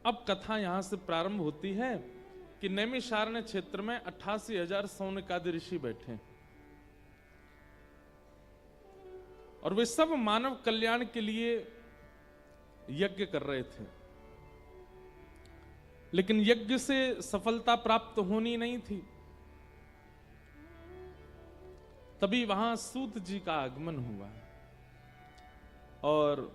अब कथा यहां से प्रारंभ होती है कि नैमिषारण्य क्षेत्र में 88,000 सौनकादि ऋषि बैठे और वे सब मानव कल्याण के लिए यज्ञ कर रहे थे, लेकिन यज्ञ से सफलता प्राप्त होनी नहीं थी। तभी वहां सूत जी का आगमन हुआ और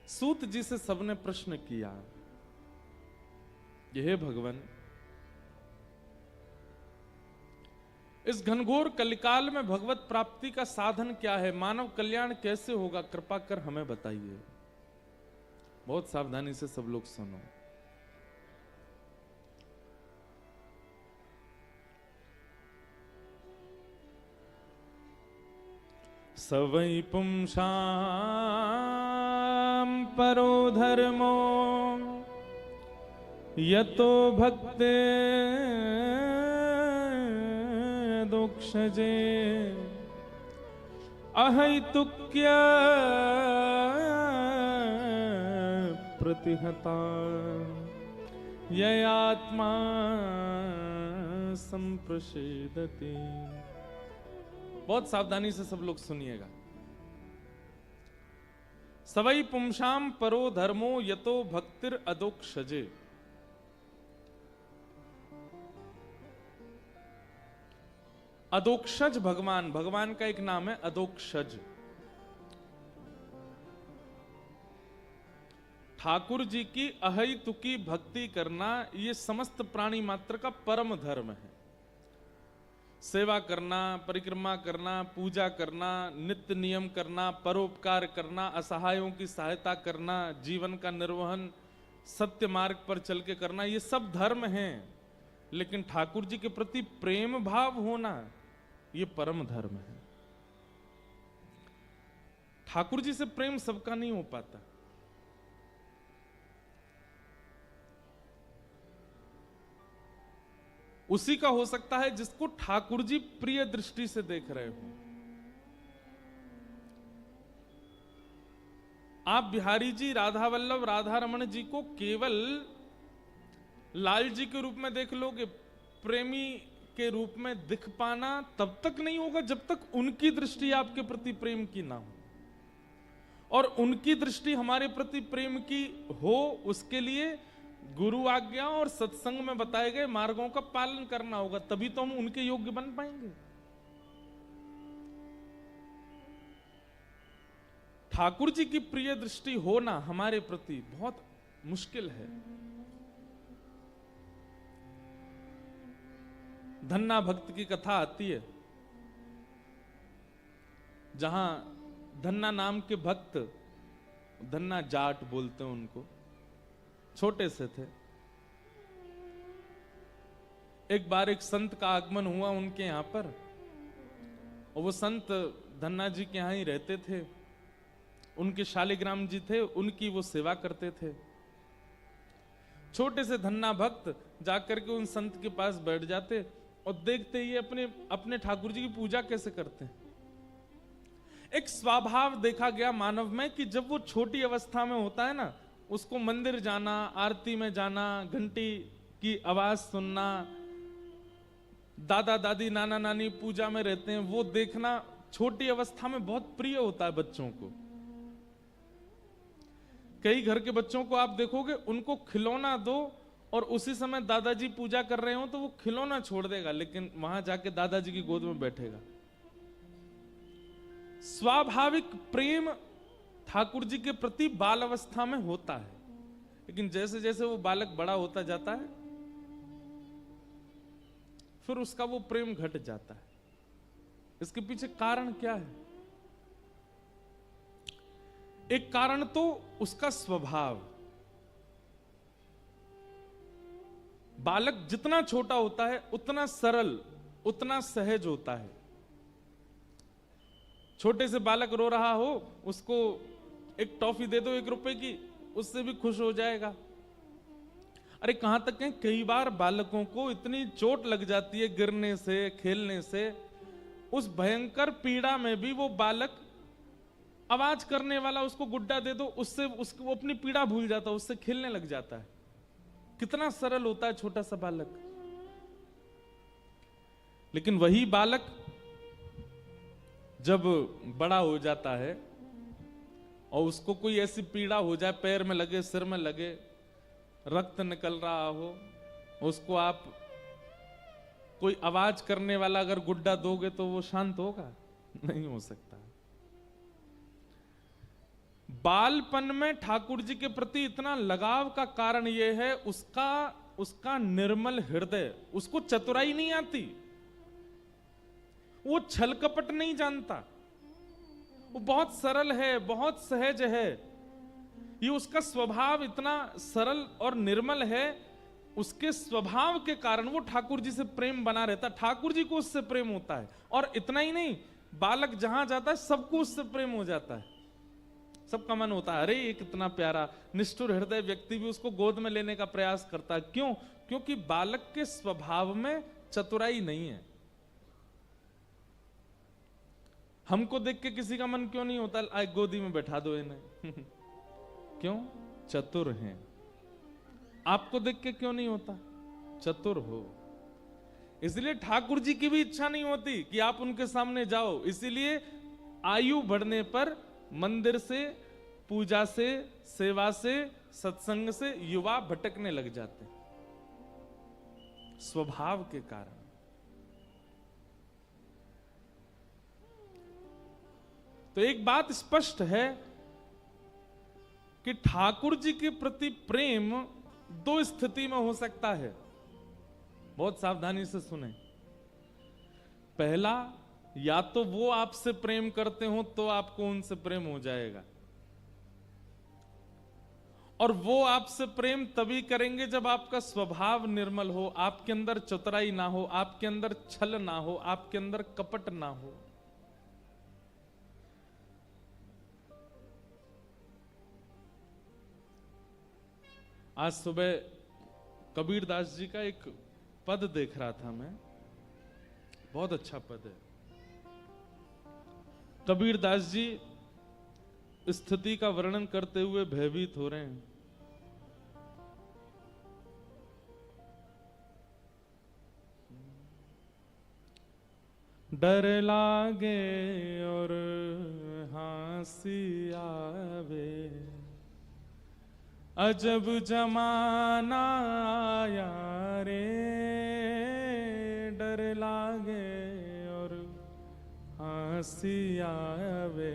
सूत जी से सबने प्रश्न किया, हे भगवान, इस घनघोर कलिकाल में भगवत प्राप्ति का साधन क्या है, मानव कल्याण कैसे होगा, कृपा कर हमें बताइए। बहुत सावधानी से सब लोग सुनो। सवै पुंसां परो धर्मो यतो भक्ते दोक्षजे अहैतुक्य प्रतिहता ययात्मा संप्रसेदते। बहुत सावधानी से सब लोग सुनिएगा। सवै पुंसाम परो धर्मो यतो भक्तिर अदोक्षजे। अदोक्षज भगवान, भगवान का एक नाम है अदोक्षज। ठाकुर जी की अहैतुकी भक्ति करना ये समस्त प्राणी मात्र का परम धर्म है। सेवा करना, परिक्रमा करना, पूजा करना, नित्य नियम करना, परोपकार करना, असहायों की सहायता करना, जीवन का निर्वहन सत्य मार्ग पर चल के करना, ये सब धर्म हैं। लेकिन ठाकुर जी के प्रति प्रेम भाव होना ये परम धर्म है। ठाकुर जी से प्रेम सबका नहीं हो पाता। उसी का हो सकता है जिसको ठाकुर जी प्रिय दृष्टि से देख रहे हो। आप बिहारी जी, राधा वल्लभ, राधा रमन जी को केवल लाल जी के रूप में देख लोगे, प्रेमी के रूप में दिख पाना तब तक नहीं होगा जब तक उनकी दृष्टि आपके प्रति प्रेम की ना हो। और उनकी दृष्टि हमारे प्रति प्रेम की हो, उसके लिए गुरु आज्ञा और सत्संग में बताए गए मार्गों का पालन करना होगा, तभी तो हम उनके योग्य बन पाएंगे। ठाकुर जी की प्रिय दृष्टि होना हमारे प्रति बहुत मुश्किल है। धन्ना भक्त की कथा आती है, जहां धन्ना नाम के भक्त, धन्ना जाट बोलते हैं उनको, छोटे से थे। एक बार एक संत का आगमन हुआ उनके यहां पर, और वो संत धन्ना जी के यहां ही रहते थे। उनके शालिग्राम जी थे, उनकी वो सेवा करते थे। छोटे से धन्ना भक्त जाकर के उन संत के पास बैठ जाते और देखते ही अपने ठाकुर जी की पूजा कैसे करते हैं। एक स्वभाव देखा गया मानव में कि जब वो छोटी अवस्था में होता है ना, उसको मंदिर जाना, आरती में जाना, घंटी की आवाज सुनना, दादा दादी नाना नानी पूजा में रहते हैं, वो देखना छोटी अवस्था में बहुत प्रिय होता है बच्चों को। कई घर के बच्चों को आप देखोगे, उनको खिलौना दो और उसी समय दादाजी पूजा कर रहे हो तो वो खिलौना छोड़ देगा, लेकिन वहां जाके दादाजी की गोद में बैठेगा। स्वाभाविक प्रेम ठाकुर जी के प्रति बाल अवस्था में होता है, लेकिन जैसे जैसे वो बालक बड़ा होता जाता है फिर उसका वो प्रेम घट जाता है। इसके पीछे कारण क्या है? एक कारण तो उसका स्वभाव। बालक जितना छोटा होता है उतना सरल, उतना सहज होता है। छोटे से बालक रो रहा हो, उसको एक टॉफी दे दो 1 रुपए की, उससे भी खुश हो जाएगा। अरे कहां तक है, कई बार बालकों को इतनी चोट लग जाती है गिरने से, खेलने से, उस भयंकर पीड़ा में भी वो बालक आवाज करने वाला उसको गुड्डा दे दो, उससे उसको वो अपनी पीड़ा भूल जाता है, उससे खेलने लग जाता है। कितना सरल होता है छोटा सा बालक। लेकिन वही बालक जब बड़ा हो जाता है और उसको कोई ऐसी पीड़ा हो जाए, पैर में लगे, सिर में लगे, रक्त निकल रहा हो, उसको आप कोई आवाज करने वाला अगर गुड्डा दोगे तो वो शांत होगा? नहीं हो सकता। बालपन में ठाकुर जी के प्रति इतना लगाव का कारण यह है उसका निर्मल हृदय। उसको चतुराई नहीं आती, वो छल कपट नहीं जानता, वो बहुत सरल है, बहुत सहज है। ये उसका स्वभाव इतना सरल और निर्मल है, उसके स्वभाव के कारण वो ठाकुर जी से प्रेम बना रहता, ठाकुर जी को उससे प्रेम होता है। और इतना ही नहीं, बालक जहां जाता है सबको उससे प्रेम हो जाता है, सबका मन होता है अरे ये कितना प्यारा। निष्ठुर हृदय व्यक्ति भी उसको गोद में लेने का प्रयास करता है। क्यों? क्योंकि बालक के स्वभाव में चतुराई नहीं है। हमको देख के किसी का मन क्यों नहीं होता आए गोदी में बैठा दो इन्हें? क्यों? चतुर हैं। आपको देख के क्यों नहीं होता? चतुर हो। इसलिए ठाकुर जी की भी इच्छा नहीं होती कि आप उनके सामने जाओ। इसीलिए आयु बढ़ने पर मंदिर से, पूजा से, सेवा से, सत्संग से युवा भटकने लग जाते हैं, स्वभाव के कारण। तो एक बात स्पष्ट है कि ठाकुर जी के प्रति प्रेम दो स्थिति में हो सकता है। बहुत सावधानी से सुने। पहला, या तो वो आपसे प्रेम करते हो तो आपको उनसे प्रेम हो जाएगा, और वो आपसे प्रेम तभी करेंगे जब आपका स्वभाव निर्मल हो, आपके अंदर चतुराई ना हो, आपके अंदर छल ना हो, आपके अंदर कपट ना हो। आज सुबह कबीरदास जी का एक पद देख रहा था मैं, बहुत अच्छा पद है। कबीरदास जी स्थिति का वर्णन करते हुए भयभीत हो रहे हैं। डर लागे और हंसी आवे, अजब जमाना आया रे। डर लागे और हंसी आवे,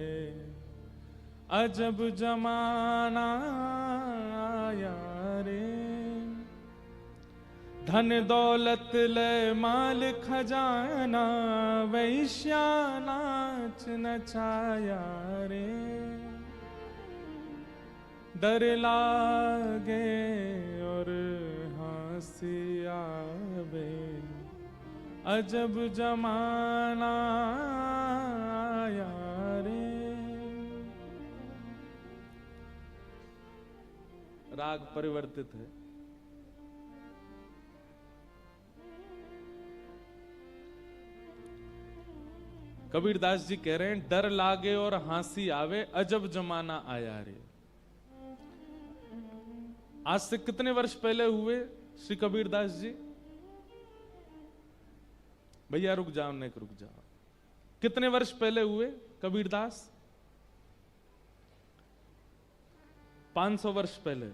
अजब जमाना आया रे। धन दौलत ले माल खजाना, वैश्या नाच नचाया रे। डर लागे और हंसी आवे, अजब जमाना आया रे। राग परिवर्तित है। कबीरदास जी कह रहे हैं डर लागे और हंसी आवे, अजब जमाना आया रे। आज से कितने वर्ष पहले हुए श्री कबीरदास जी? भैया रुक जाओ, नहीं रुक जाओ। कितने वर्ष पहले हुए कबीरदास? 500 वर्ष पहले।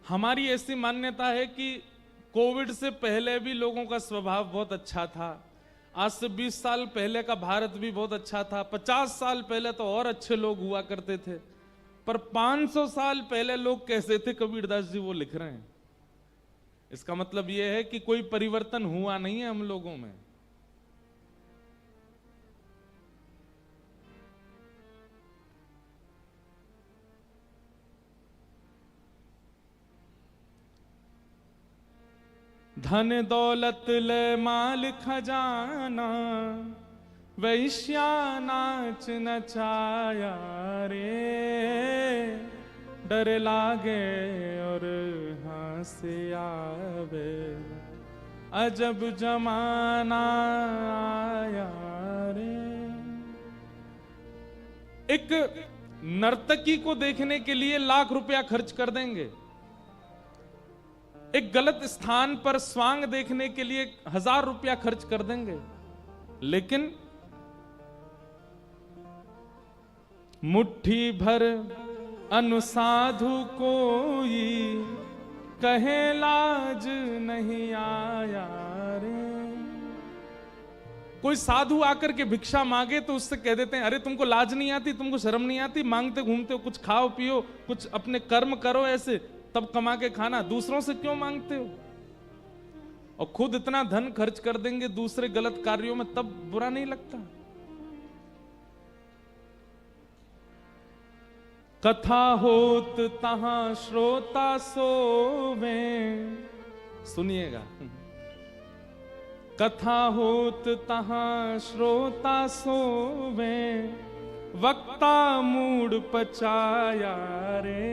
हमारी ऐसी मान्यता है कि कोविड से पहले भी लोगों का स्वभाव बहुत अच्छा था। आज से 20 साल पहले का भारत भी बहुत अच्छा था। 50 साल पहले तो और अच्छे लोग हुआ करते थे। पर 500 साल पहले लोग कैसे थे कबीरदास जी वो लिख रहे हैं। इसका मतलब यह है कि कोई परिवर्तन हुआ नहीं है हम लोगों में। धन दौलत ले माल खजाना, वैश्या नाच नचाया रे। डर लागे और हंसी आवे, अजब जमाना आया रे। एक नर्तकी को देखने के लिए लाख रुपया खर्च कर देंगे, एक गलत स्थान पर स्वांग देखने के लिए 1000 रुपया खर्च कर देंगे, लेकिन मुट्ठी भर अनुसाधु कोई कहे लाज नहीं आया रे। कोई साधु आकर के भिक्षा मांगे तो उससे कह देते हैं, अरे तुमको लाज नहीं आती, तुमको शर्म नहीं आती, मांगते घूमते हो, कुछ खाओ पियो, कुछ अपने कर्म करो ऐसे, तब कमा के खाना, दूसरों से क्यों मांगते हो? और खुद इतना धन खर्च कर देंगे दूसरे गलत कार्यों में, तब बुरा नहीं लगता। कथा होत तहां श्रोता सोवे, सुनिएगा, कथा होत तहां श्रोता सोवे, वक्ता मूड पचाया रे।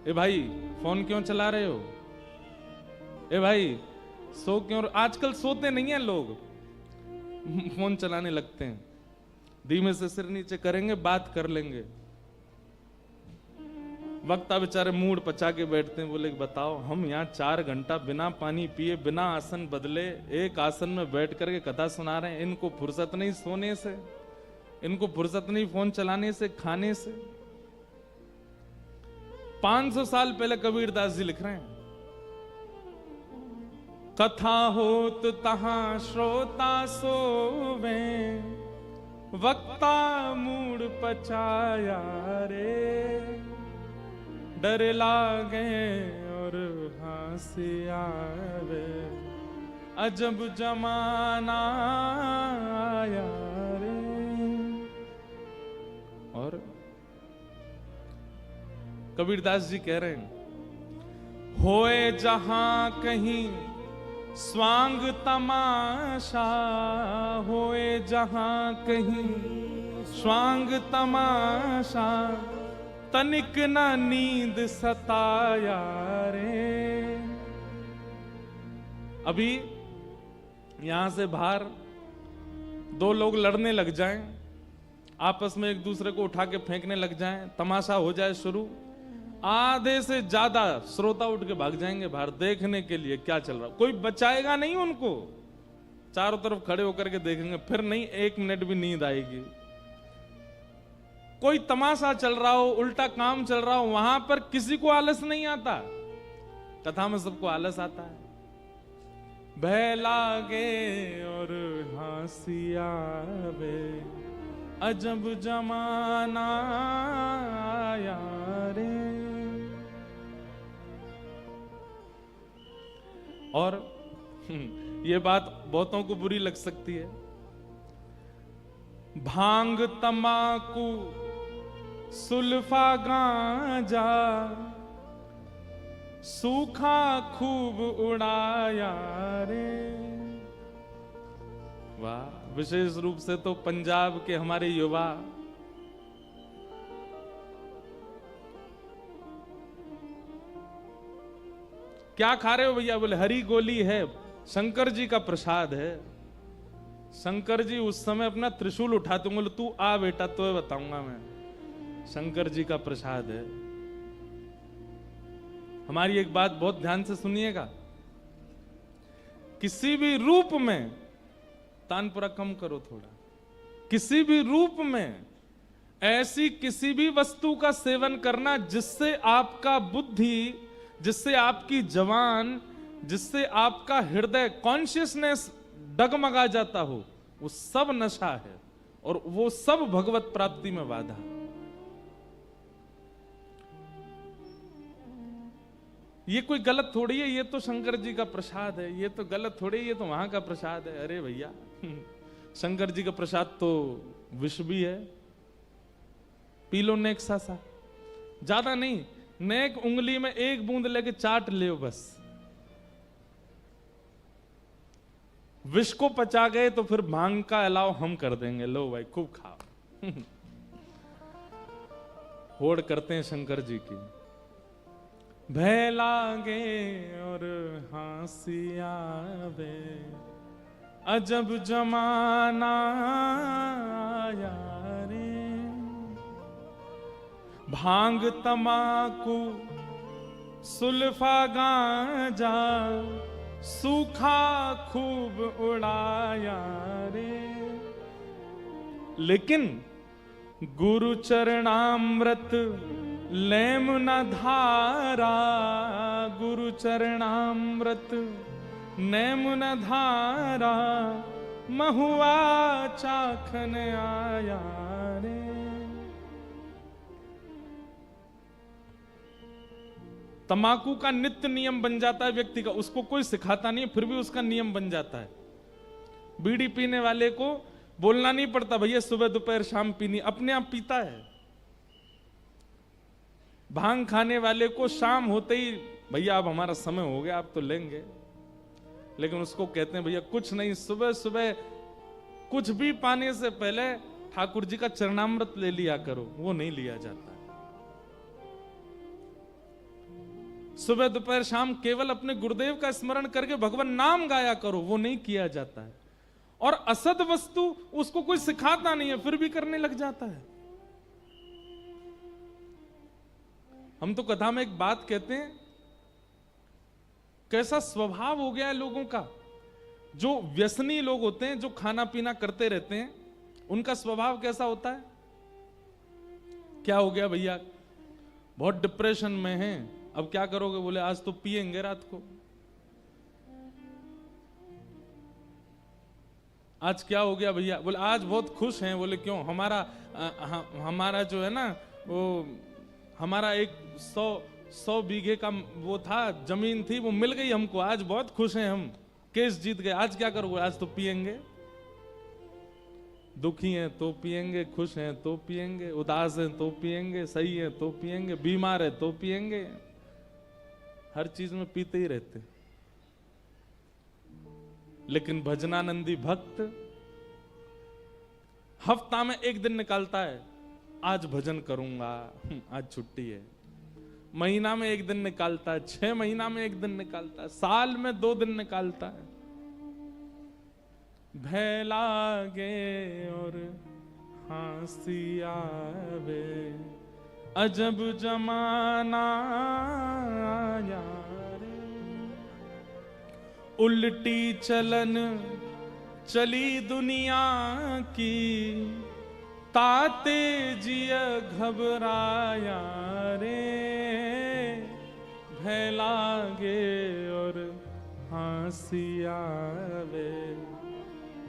ए भाई फोन क्यों चला रहे हो? ए भाई सो क्यों? आजकल सोते नहीं हैं लोग, फोन चलाने लगते हैं। धीमे से सिर नीचे करेंगे, बात कर लेंगे। वक्ता बेचारे मूड पचा के बैठते हैं, बोले बताओ हम यहाँ 4 घंटा बिना पानी पिए, बिना आसन बदले, एक आसन में बैठ करके कथा सुना रहे हैं। इनको फुर्सत नहीं सोने से, इनको फुर्सत नहीं फोन चलाने से, खाने से। 500 साल पहले कबीरदास जी लिख रहे हैं, कथा होत तहां श्रोता सोवे, वक्ता मूड पचाया रे। डर लागे और हंसी आवे, अजब जमाना आया रे। और कबीरदास जी कह रहे हैं, होए जहां कहीं स्वांग तमाशा, होए जहां कहीं स्वांग तमाशा, तनिक न नींद सताया रे। अभी यहां से बाहर 2 लोग लड़ने लग जाएं, आपस में एक दूसरे को उठा के फेंकने लग जाएं, तमाशा हो जाए शुरू, आधे से ज्यादा श्रोता उठ के भाग जाएंगे बाहर देखने के लिए क्या चल रहा। कोई बचाएगा नहीं उनको, चारों तरफ खड़े होकर के देखेंगे, फिर नहीं 1 मिनट भी नींद आएगी। कोई तमाशा चल रहा हो, उल्टा काम चल रहा हो, वहां पर किसी को आलस नहीं आता, कथा में सबको आलस आता है। भय लागे और हंसी आवे, अजब जमाना आया रे। और ये बात बहुतों को बुरी लग सकती है, भांग तमाकू सुल्फा गांजा, सूखा खूब उड़ाया रे। वाह, विशेष रूप से तो पंजाब के हमारे युवा क्या खा रहे हो भैया? बोले हरी गोली है, शंकर जी का प्रसाद है। शंकर जी उस समय अपना त्रिशूल उठाते, बोले तू आ बेटा, तो बताऊंगा मैं, शंकर जी का प्रसाद है। हमारी एक बात बहुत ध्यान से सुनिएगा, किसी भी रूप में, तानपुरा कम करो थोड़ा, किसी भी रूप में ऐसी किसी भी वस्तु का सेवन करना जिससे आपका बुद्धि, जिससे आपकी जवान, जिससे आपका हृदय कॉन्शियसनेस डगमगा जाता हो, वो सब नशा है और वो सब भगवत प्राप्ति में बाधा। ये कोई गलत थोड़ी है, ये तो शंकर जी का प्रसाद है, ये तो गलत थोड़ी है, ये तो वहां का प्रसाद है। अरे भैया शंकर जी का प्रसाद तो विष भी है, पी लो नेक सा, ज्यादा नहीं, नेक उंगली में 1 बूंद लेके चाट ले बस। विष को पचा गए तो फिर भांग का अलाव हम कर देंगे, लो भाई खूब खाओ। होड़ करते हैं शंकर जी की। भय लागे और हंसी आवे, अजब जमाना रे। भांग तमाकू सुल्फा गांजा सूखा खूब उड़ाया रे, लेकिन गुरु चरणामृत लेम न धारा, गुरु चरणामृत नेम न धारा, महुआ चाखन आया रे। तंबाकू का नित्य नियम बन जाता है व्यक्ति का, उसको कोई सिखाता नहीं है, फिर भी उसका नियम बन जाता है। बीड़ी पीने वाले को बोलना नहीं पड़ता भैया सुबह दोपहर शाम पीनी, अपने आप पीता है। भांग खाने वाले को शाम होते ही भैया अब हमारा समय हो गया, आप तो लेंगे, लेकिन उसको कहते हैं भैया कुछ नहीं, सुबह सुबह कुछ भी पाने से पहले ठाकुर जी का चरणामृत ले लिया करो, वो नहीं लिया जाता। सुबह दोपहर शाम केवल अपने गुरुदेव का स्मरण करके भगवान नाम गाया करो, वो नहीं किया जाता है। और असद वस्तु उसको कोई सिखाता नहीं है, फिर भी करने लग जाता है। हम तो कथा में एक बात कहते हैं, कैसा स्वभाव हो गया है लोगों का। जो व्यसनी लोग होते हैं, जो खाना पीना करते रहते हैं, उनका स्वभाव कैसा होता है? क्या हो गया भैया, बहुत डिप्रेशन में हैं, अब क्या करोगे? बोले आज तो पिएंगे रात को। आज क्या हो गया भैया? बोले आज बहुत खुश हैं। बोले क्यों? हमारा जो है ना वो हमारा एक 100 बीघे का वो था, जमीन थी, वो मिल गई हमको, आज बहुत खुश हैं हम, केस जीत गए। आज क्या करोगे? आज तो पिएंगे। दुखी हैं तो पिएंगे, खुश हैं तो पिएंगे, उदास हैं तो पिएंगे, सही है तो पिएंगे, बीमार है तो पिएंगे, हर चीज में पीते ही रहते। लेकिन भजनानंदी भक्त हफ्ता में एक दिन निकालता है, आज भजन करूंगा, आज छुट्टी है। महीना में एक दिन निकालता है, 6 महीना में एक दिन निकालता है, साल में 2 दिन निकालता है। भय लागे और हंसी आवे, अजब जमाना आया रे। उल्टी चलन चली दुनिया की, ताते जिया घबराया रे। भय लागे और हंसी आवे,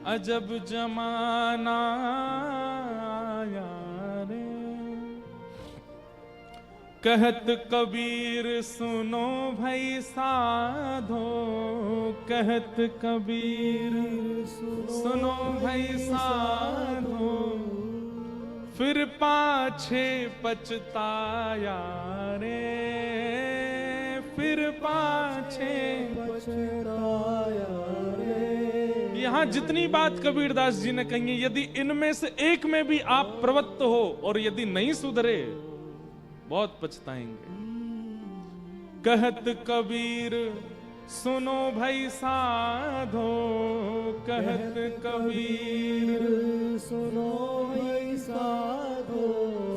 अजब जमाना आया रे। कहत कबीर सुनो भाई साधो, कहत कबीर सुनो भाई साधो, फिर पाछे पछताया रे। फिर पाछे पछताया रे। यहाँ जितनी बात कबीरदास जी ने कही है, यदि इनमें से एक में भी आप प्रवृत्त हो और यदि नहीं सुधरे, बहुत पछताएंगे। कहत कबीर सुनो भाई साधो, कहत कबीर सुनो भाई साधो,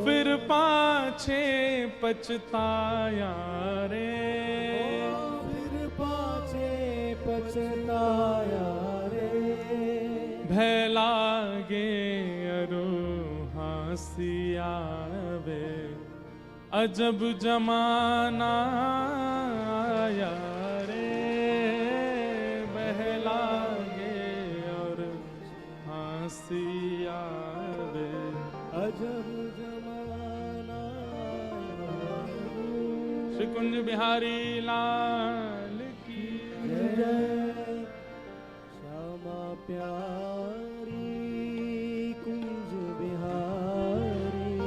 फिर पाछे पछताया रे। फिर पाछे पछताया रे। भय लागे अरु हंसी आवे, अजब जमाना आया रे। बहलागे और हंसी आवे, अजब जमाना। श्री कुंज बिहारी लाल की जय। श्यामा प्यारी कुंज बिहारी,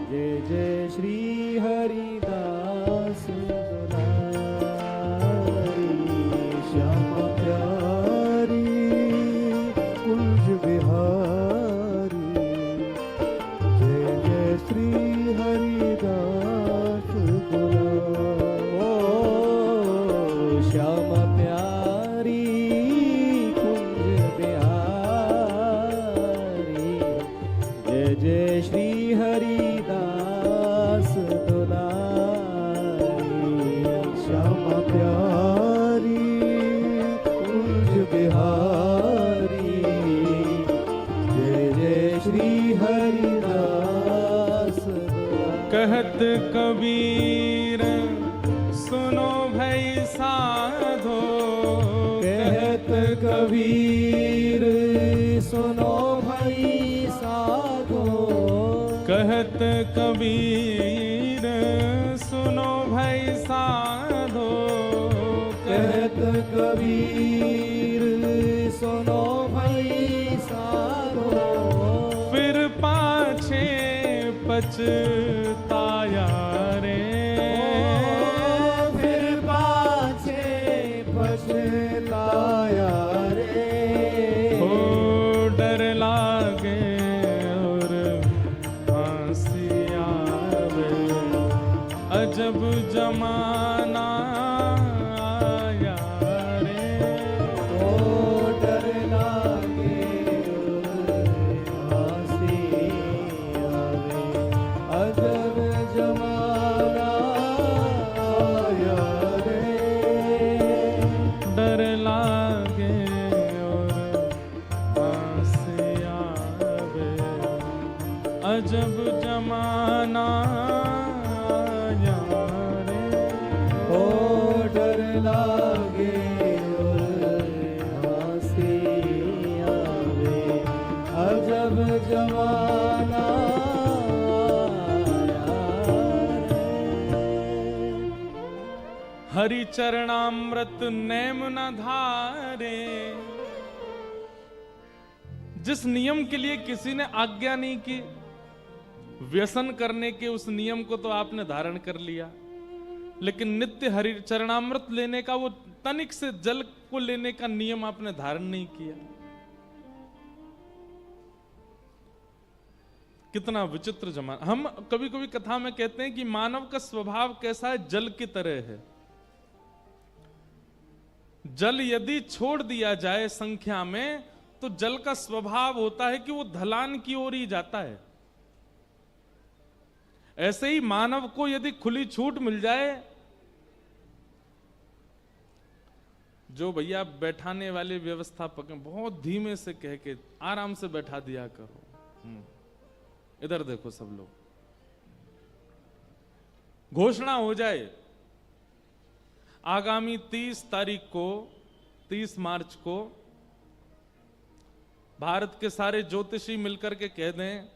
जय जय श्री हरिदास दुलारी। श्यामा प्यारी कुंज बिहारी, जय जय श्री हरिदास दुलारी। ओ श्यामा प्यारी कुंज बिहारी, हरिदास दुलारी, श्यामा प्यारी कुंज बिहारी, जय जय श्री हरिदास दुलारी। कहत कबीर सुनो भाई साधो, कहत कबीर सुनो भाई साधो, कहत कबीर सुनो भाई साधो, कहत कबीर सुनो भाई साधो, फिर पाछे पछताया रे, फिर पाछे पछताया रे, हो डर लागे और हंसी आवे, अजब जमाना आया रे, ओ डर लागे हंसी आवे, अजब जमाना आया रे, डर लागे और हंसी आवे, अजब जमाना आया रे। ओ डर लागे और हंसी आवे, अजब जमाना आया रे। हरि चरणामृत नेम न धारे, जिस नियम के लिए किसी ने आज्ञा नहीं की, व्यसन करने के उस नियम को तो आपने धारण कर लिया, लेकिन नित्य हरि चरणामृत लेने का, वो तनिक से जल को लेने का नियम आपने धारण नहीं किया। कितना विचित्र जमाना। हम कभी कभी कथा में कहते हैं कि मानव का स्वभाव कैसा है, जल की तरह है। जल यदि छोड़ दिया जाए संख्या में, तो जल का स्वभाव होता है कि वो ढलान की ओर ही जाता है। ऐसे ही मानव को यदि खुली छूट मिल जाए, जो भैया बैठाने वाले व्यवस्थापक हैं, बहुत धीमे से कह के आराम से बैठा दिया करो। इधर देखो सब लोग, घोषणा हो जाए आगामी 30 तारीख को, 30 मार्च को भारत के सारे ज्योतिषी मिलकर के कह दें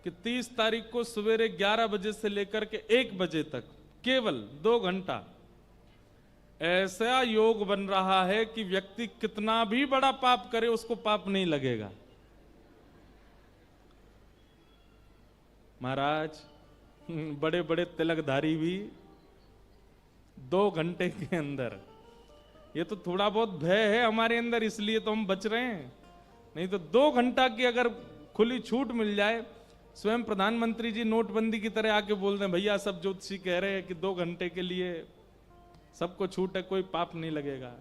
कि 30 तारीख को सवेरे 11 बजे से लेकर के 1 बजे तक केवल 2 घंटा ऐसा योग बन रहा है कि व्यक्ति कितना भी बड़ा पाप करे उसको पाप नहीं लगेगा। महाराज, बड़े बड़े तिलकधारी भी 2 घंटे के अंदर, ये तो थोड़ा बहुत भय है हमारे अंदर, इसलिए तो हम बच रहे हैं, नहीं तो 2 घंटा की अगर खुली छूट मिल जाए, स्वयं प्रधानमंत्री जी नोटबंदी की तरह आके बोल दें, भैया सब ज्योतिषी कह रहे हैं कि 2 घंटे के लिए सबको छूट है, कोई पाप नहीं लगेगा,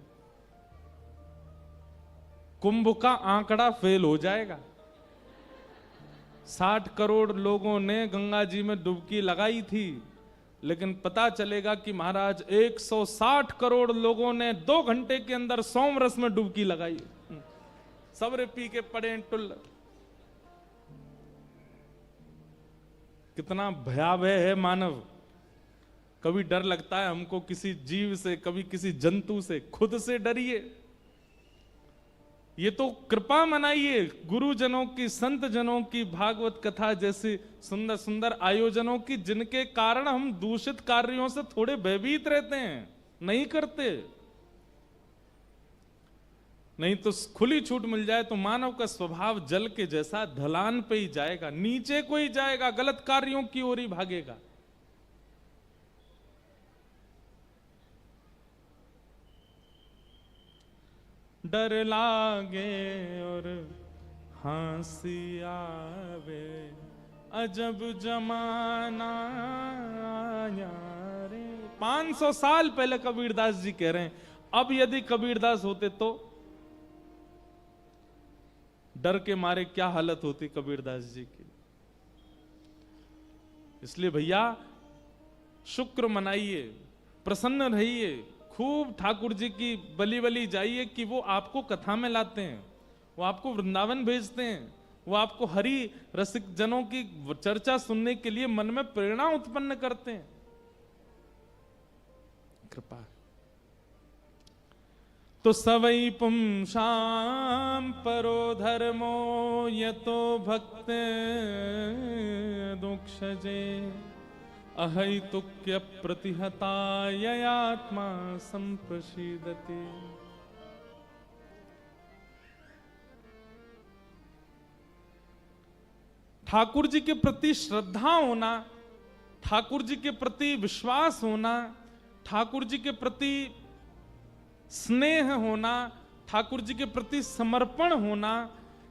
कुंभ का आंकड़ा फेल हो जाएगा। 60 करोड़ लोगों ने गंगा जी में डुबकी लगाई थी, लेकिन पता चलेगा कि महाराज 160 करोड़ लोगों ने 2 घंटे के अंदर सोमरस में डुबकी लगाई, सबरे पी के पड़े टुल। कितना भयावह है मानव। कभी डर लगता है हमको किसी जीव से, कभी किसी जंतु से, खुद से डरिए। ये तो कृपा मनाइए गुरुजनों की, संत जनों की, भागवत कथा जैसी सुंदर सुंदर आयोजनों की, जिनके कारण हम दूषित कार्यों से थोड़े भयभीत रहते हैं, नहीं करते। नहीं तो खुली छूट मिल जाए तो मानव का स्वभाव जल के जैसा ढलान पे ही जाएगा, नीचे को ही जाएगा, गलत कार्यों की ओर ही भागेगा। डर लागे और हंसी आवे, अजब जमाना आया रे। 500 साल पहले कबीरदास जी कह रहे हैं। अब यदि कबीरदास होते तो डर के मारे क्या हालत होती कबीरदास जी की। इसलिए भैया शुक्र मनाइए, प्रसन्न रहिए, खूब ठाकुर जी की बलि बलि जाइए कि वो आपको कथा में लाते हैं, वो आपको वृंदावन भेजते हैं, वो आपको हरि रसिक जनों की चर्चा सुनने के लिए मन में प्रेरणा उत्पन्न करते हैं। कृपा तो सवै पुंसाम परो धर्मो यतो भक्त दुक्षजे अहैतुक्य प्रतिहता ययात्मा संप्रसीदते। ठाकुर जी के प्रति श्रद्धा होना, ठाकुर जी के प्रति विश्वास होना, ठाकुर जी के प्रति स्नेह होना, ठाकुर जी के प्रति समर्पण होना,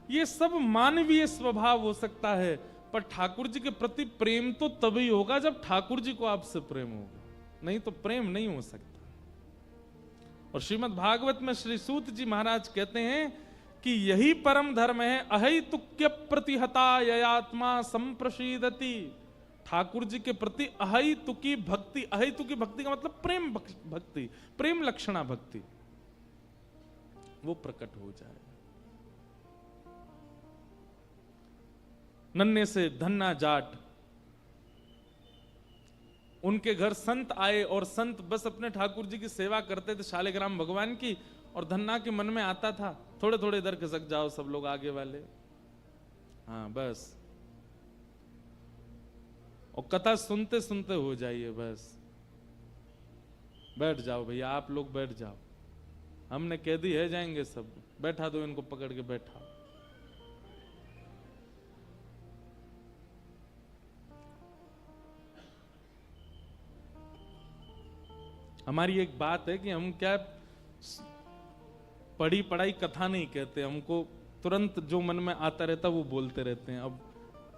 ये सब मानवीय स्वभाव हो सकता है, पर ठाकुर जी के प्रति प्रेम तो तभी होगा जब ठाकुर जी को आपसे प्रेम होगा, नहीं तो प्रेम नहीं हो सकता। और श्रीमद् भागवत में श्री सूत जी महाराज कहते हैं कि यही परम धर्म है, अहैतुक्य प्रतिहता ययात्मा संप्रसीदति। ठाकुर जी के प्रति अहैतुकी भक्ति, अहैतुकी भक्ति का मतलब प्रेम भक्ति, प्रेम लक्षणा भक्ति, वो प्रकट हो जाए। नन्हे से धन्ना जाट, उनके घर संत आए और संत बस अपने ठाकुर जी की सेवा करते थे शालिग्राम भगवान की, और धन्ना के मन में आता था थोड़े थोड़े इधर खिसक जाओ सब लोग आगे वाले, हाँ बस, और कथा सुनते सुनते हो जाइए, बस बैठ जाओ भैया, आप लोग बैठ जाओ, हमने कैदी है जाएंगे सब, बैठा दो इनको पकड़ के बैठा। हमारी एक बात है कि हम क्या पढ़ी पढ़ाई कथा नहीं कहते, हमको तुरंत जो मन में आता रहता वो बोलते रहते हैं। अब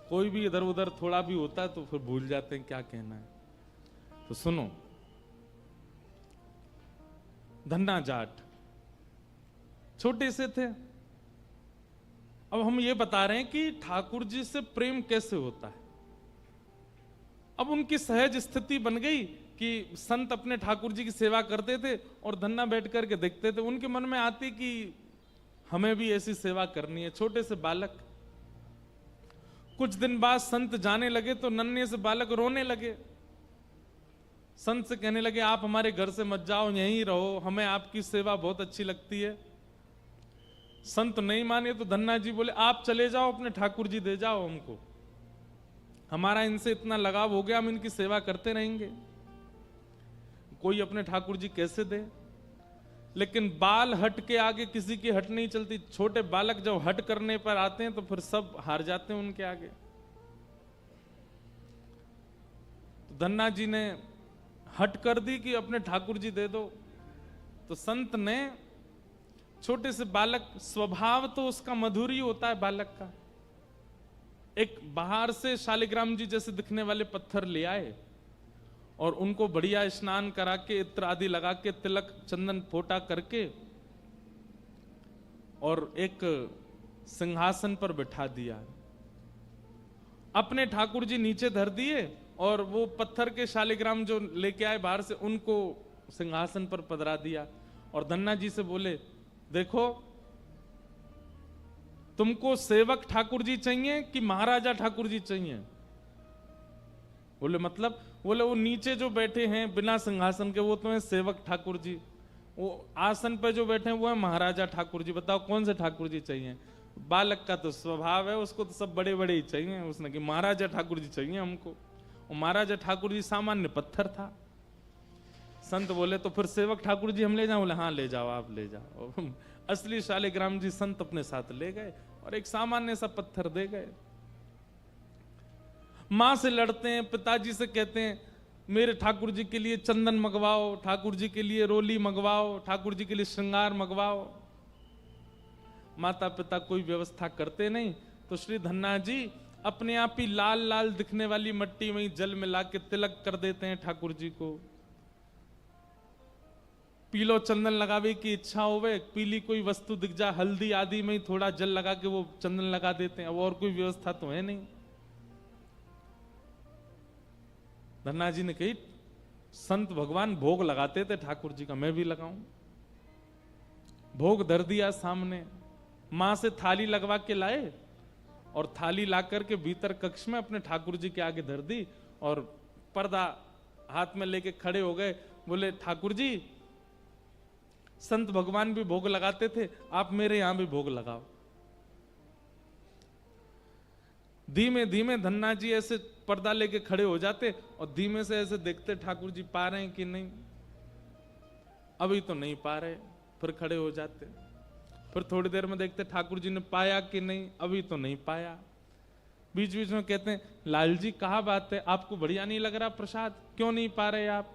कोई भी इधर उधर थोड़ा भी होता है तो फिर भूल जाते हैं क्या कहना है। तो सुनो, धन्ना जाट छोटे से थे, अब हम ये बता रहे हैं कि ठाकुर जी से प्रेम कैसे होता है। अब उनकी सहज स्थिति बन गई कि संत अपने ठाकुर जी की सेवा करते थे और धन्ना बैठ करके देखते थे, उनके मन में आती कि हमें भी ऐसी सेवा करनी है, छोटे से बालक। कुछ दिन बाद संत जाने लगे तो नन्हे से बालक रोने लगे, संत से कहने लगे आप हमारे घर से मत जाओ, यहीं रहो, हमें आपकी सेवा बहुत अच्छी लगती है। संत नहीं माने तो धन्ना जी बोले आप चले जाओ, अपने ठाकुर जी दे जाओ हमको, हमारा इनसे इतना लगाव हो गया, हम इनकी सेवा करते रहेंगे। कोई अपने ठाकुर जी कैसे दे, लेकिन बाल हट के आगे किसी की हट नहीं चलती। छोटे बालक जब हट करने पर आते हैं तो फिर सब हार जाते हैं उनके आगे। तो धन्ना जी ने हट कर दी कि अपने ठाकुर जी दे दो, तो संत ने, छोटे से बालक, स्वभाव तो उसका मधुर ही होता है बालक का, एक बाहर से शालिग्राम जी जैसे दिखने वाले पत्थर ले आए और उनको बढ़िया स्नान करा के, इत्र आदि लगा के, तिलक चंदन फोटा करके और एक सिंहासन पर बिठा दिया। अपने ठाकुर जी नीचे धर दिए और वो पत्थर के शालिग्राम जो लेके आए बाहर से, उनको सिंहासन पर पधरा दिया और धन्ना जी से बोले देखो तुमको सेवक ठाकुर जी चाहिए कि महाराजा ठाकुर जी चाहिए? बोले मतलब? बोले वो नीचे जो बैठे हैं बिना सिंहासन के वो तो है सेवक ठाकुर जी, वो आसन पे जो बैठे हैं वो है महाराजा ठाकुर जी, बताओ कौन से ठाकुर जी चाहिए? बालक का तो स्वभाव है, उसको तो सब बड़े बड़े ही चाहिए, उसने कि महाराजा ठाकुर जी चाहिए हमको। और महाराजा ठाकुर जी सामान्य पत्थर था। संत बोले तो फिर सेवक ठाकुर जी हम ले जाओ? बोले हाँ ले जाओ, आप ले जाओ। असली शालिग्राम जी संत अपने साथ ले गए और एक सामान्य सा पत्थर दे गए। मां से लड़ते हैं, पिताजी से कहते हैं मेरे ठाकुर जी के लिए चंदन मंगवाओ, ठाकुर जी के लिए रोली मंगवाओ, ठाकुर जी के लिए श्रृंगार मंगवाओ। माता पिता कोई व्यवस्था करते नहीं, तो श्री धन्ना जी अपने आप ही लाल लाल दिखने वाली मट्टी में जल मिला के तिलक कर देते हैं ठाकुर जी को। पीलो चंदन लगावे की इच्छा होवे, पीली कोई वस्तु दिख जा, हल्दी आदि में ही थोड़ा जल लगा के वो चंदन लगा देते हैं। अब और कोई व्यवस्था तो है नहीं। धन्ना जी ने कही, संत भगवान भोग लगाते थे ठाकुर जी का, मैं भी लगाऊं। भोग धर दिया सामने, मां से थाली लगवा के लाए और थाली ला करके भीतर कक्ष में अपने ठाकुर जी के आगे धर दी और पर्दा हाथ में लेके खड़े हो गए। बोले, ठाकुर जी संत भगवान भी भोग लगाते थे, आप मेरे यहां भी भोग लगाओ। धीमे धीमे धन्ना जी ऐसे पर्दा लेके खड़े हो जाते और धीमे से ऐसे देखते ठाकुर जी पा रहे हैं कि नहीं। अभी तो नहीं पा रहे, फिर खड़े हो जाते। फिर थोड़ी देर में देखते ठाकुर जी ने पाया कि नहीं, अभी तो नहीं पाया। बीच बीच में कहते हैं, लाल जी कहा बात है, आपको बढ़िया नहीं लग रहा प्रसाद, क्यों नहीं पा रहे आप?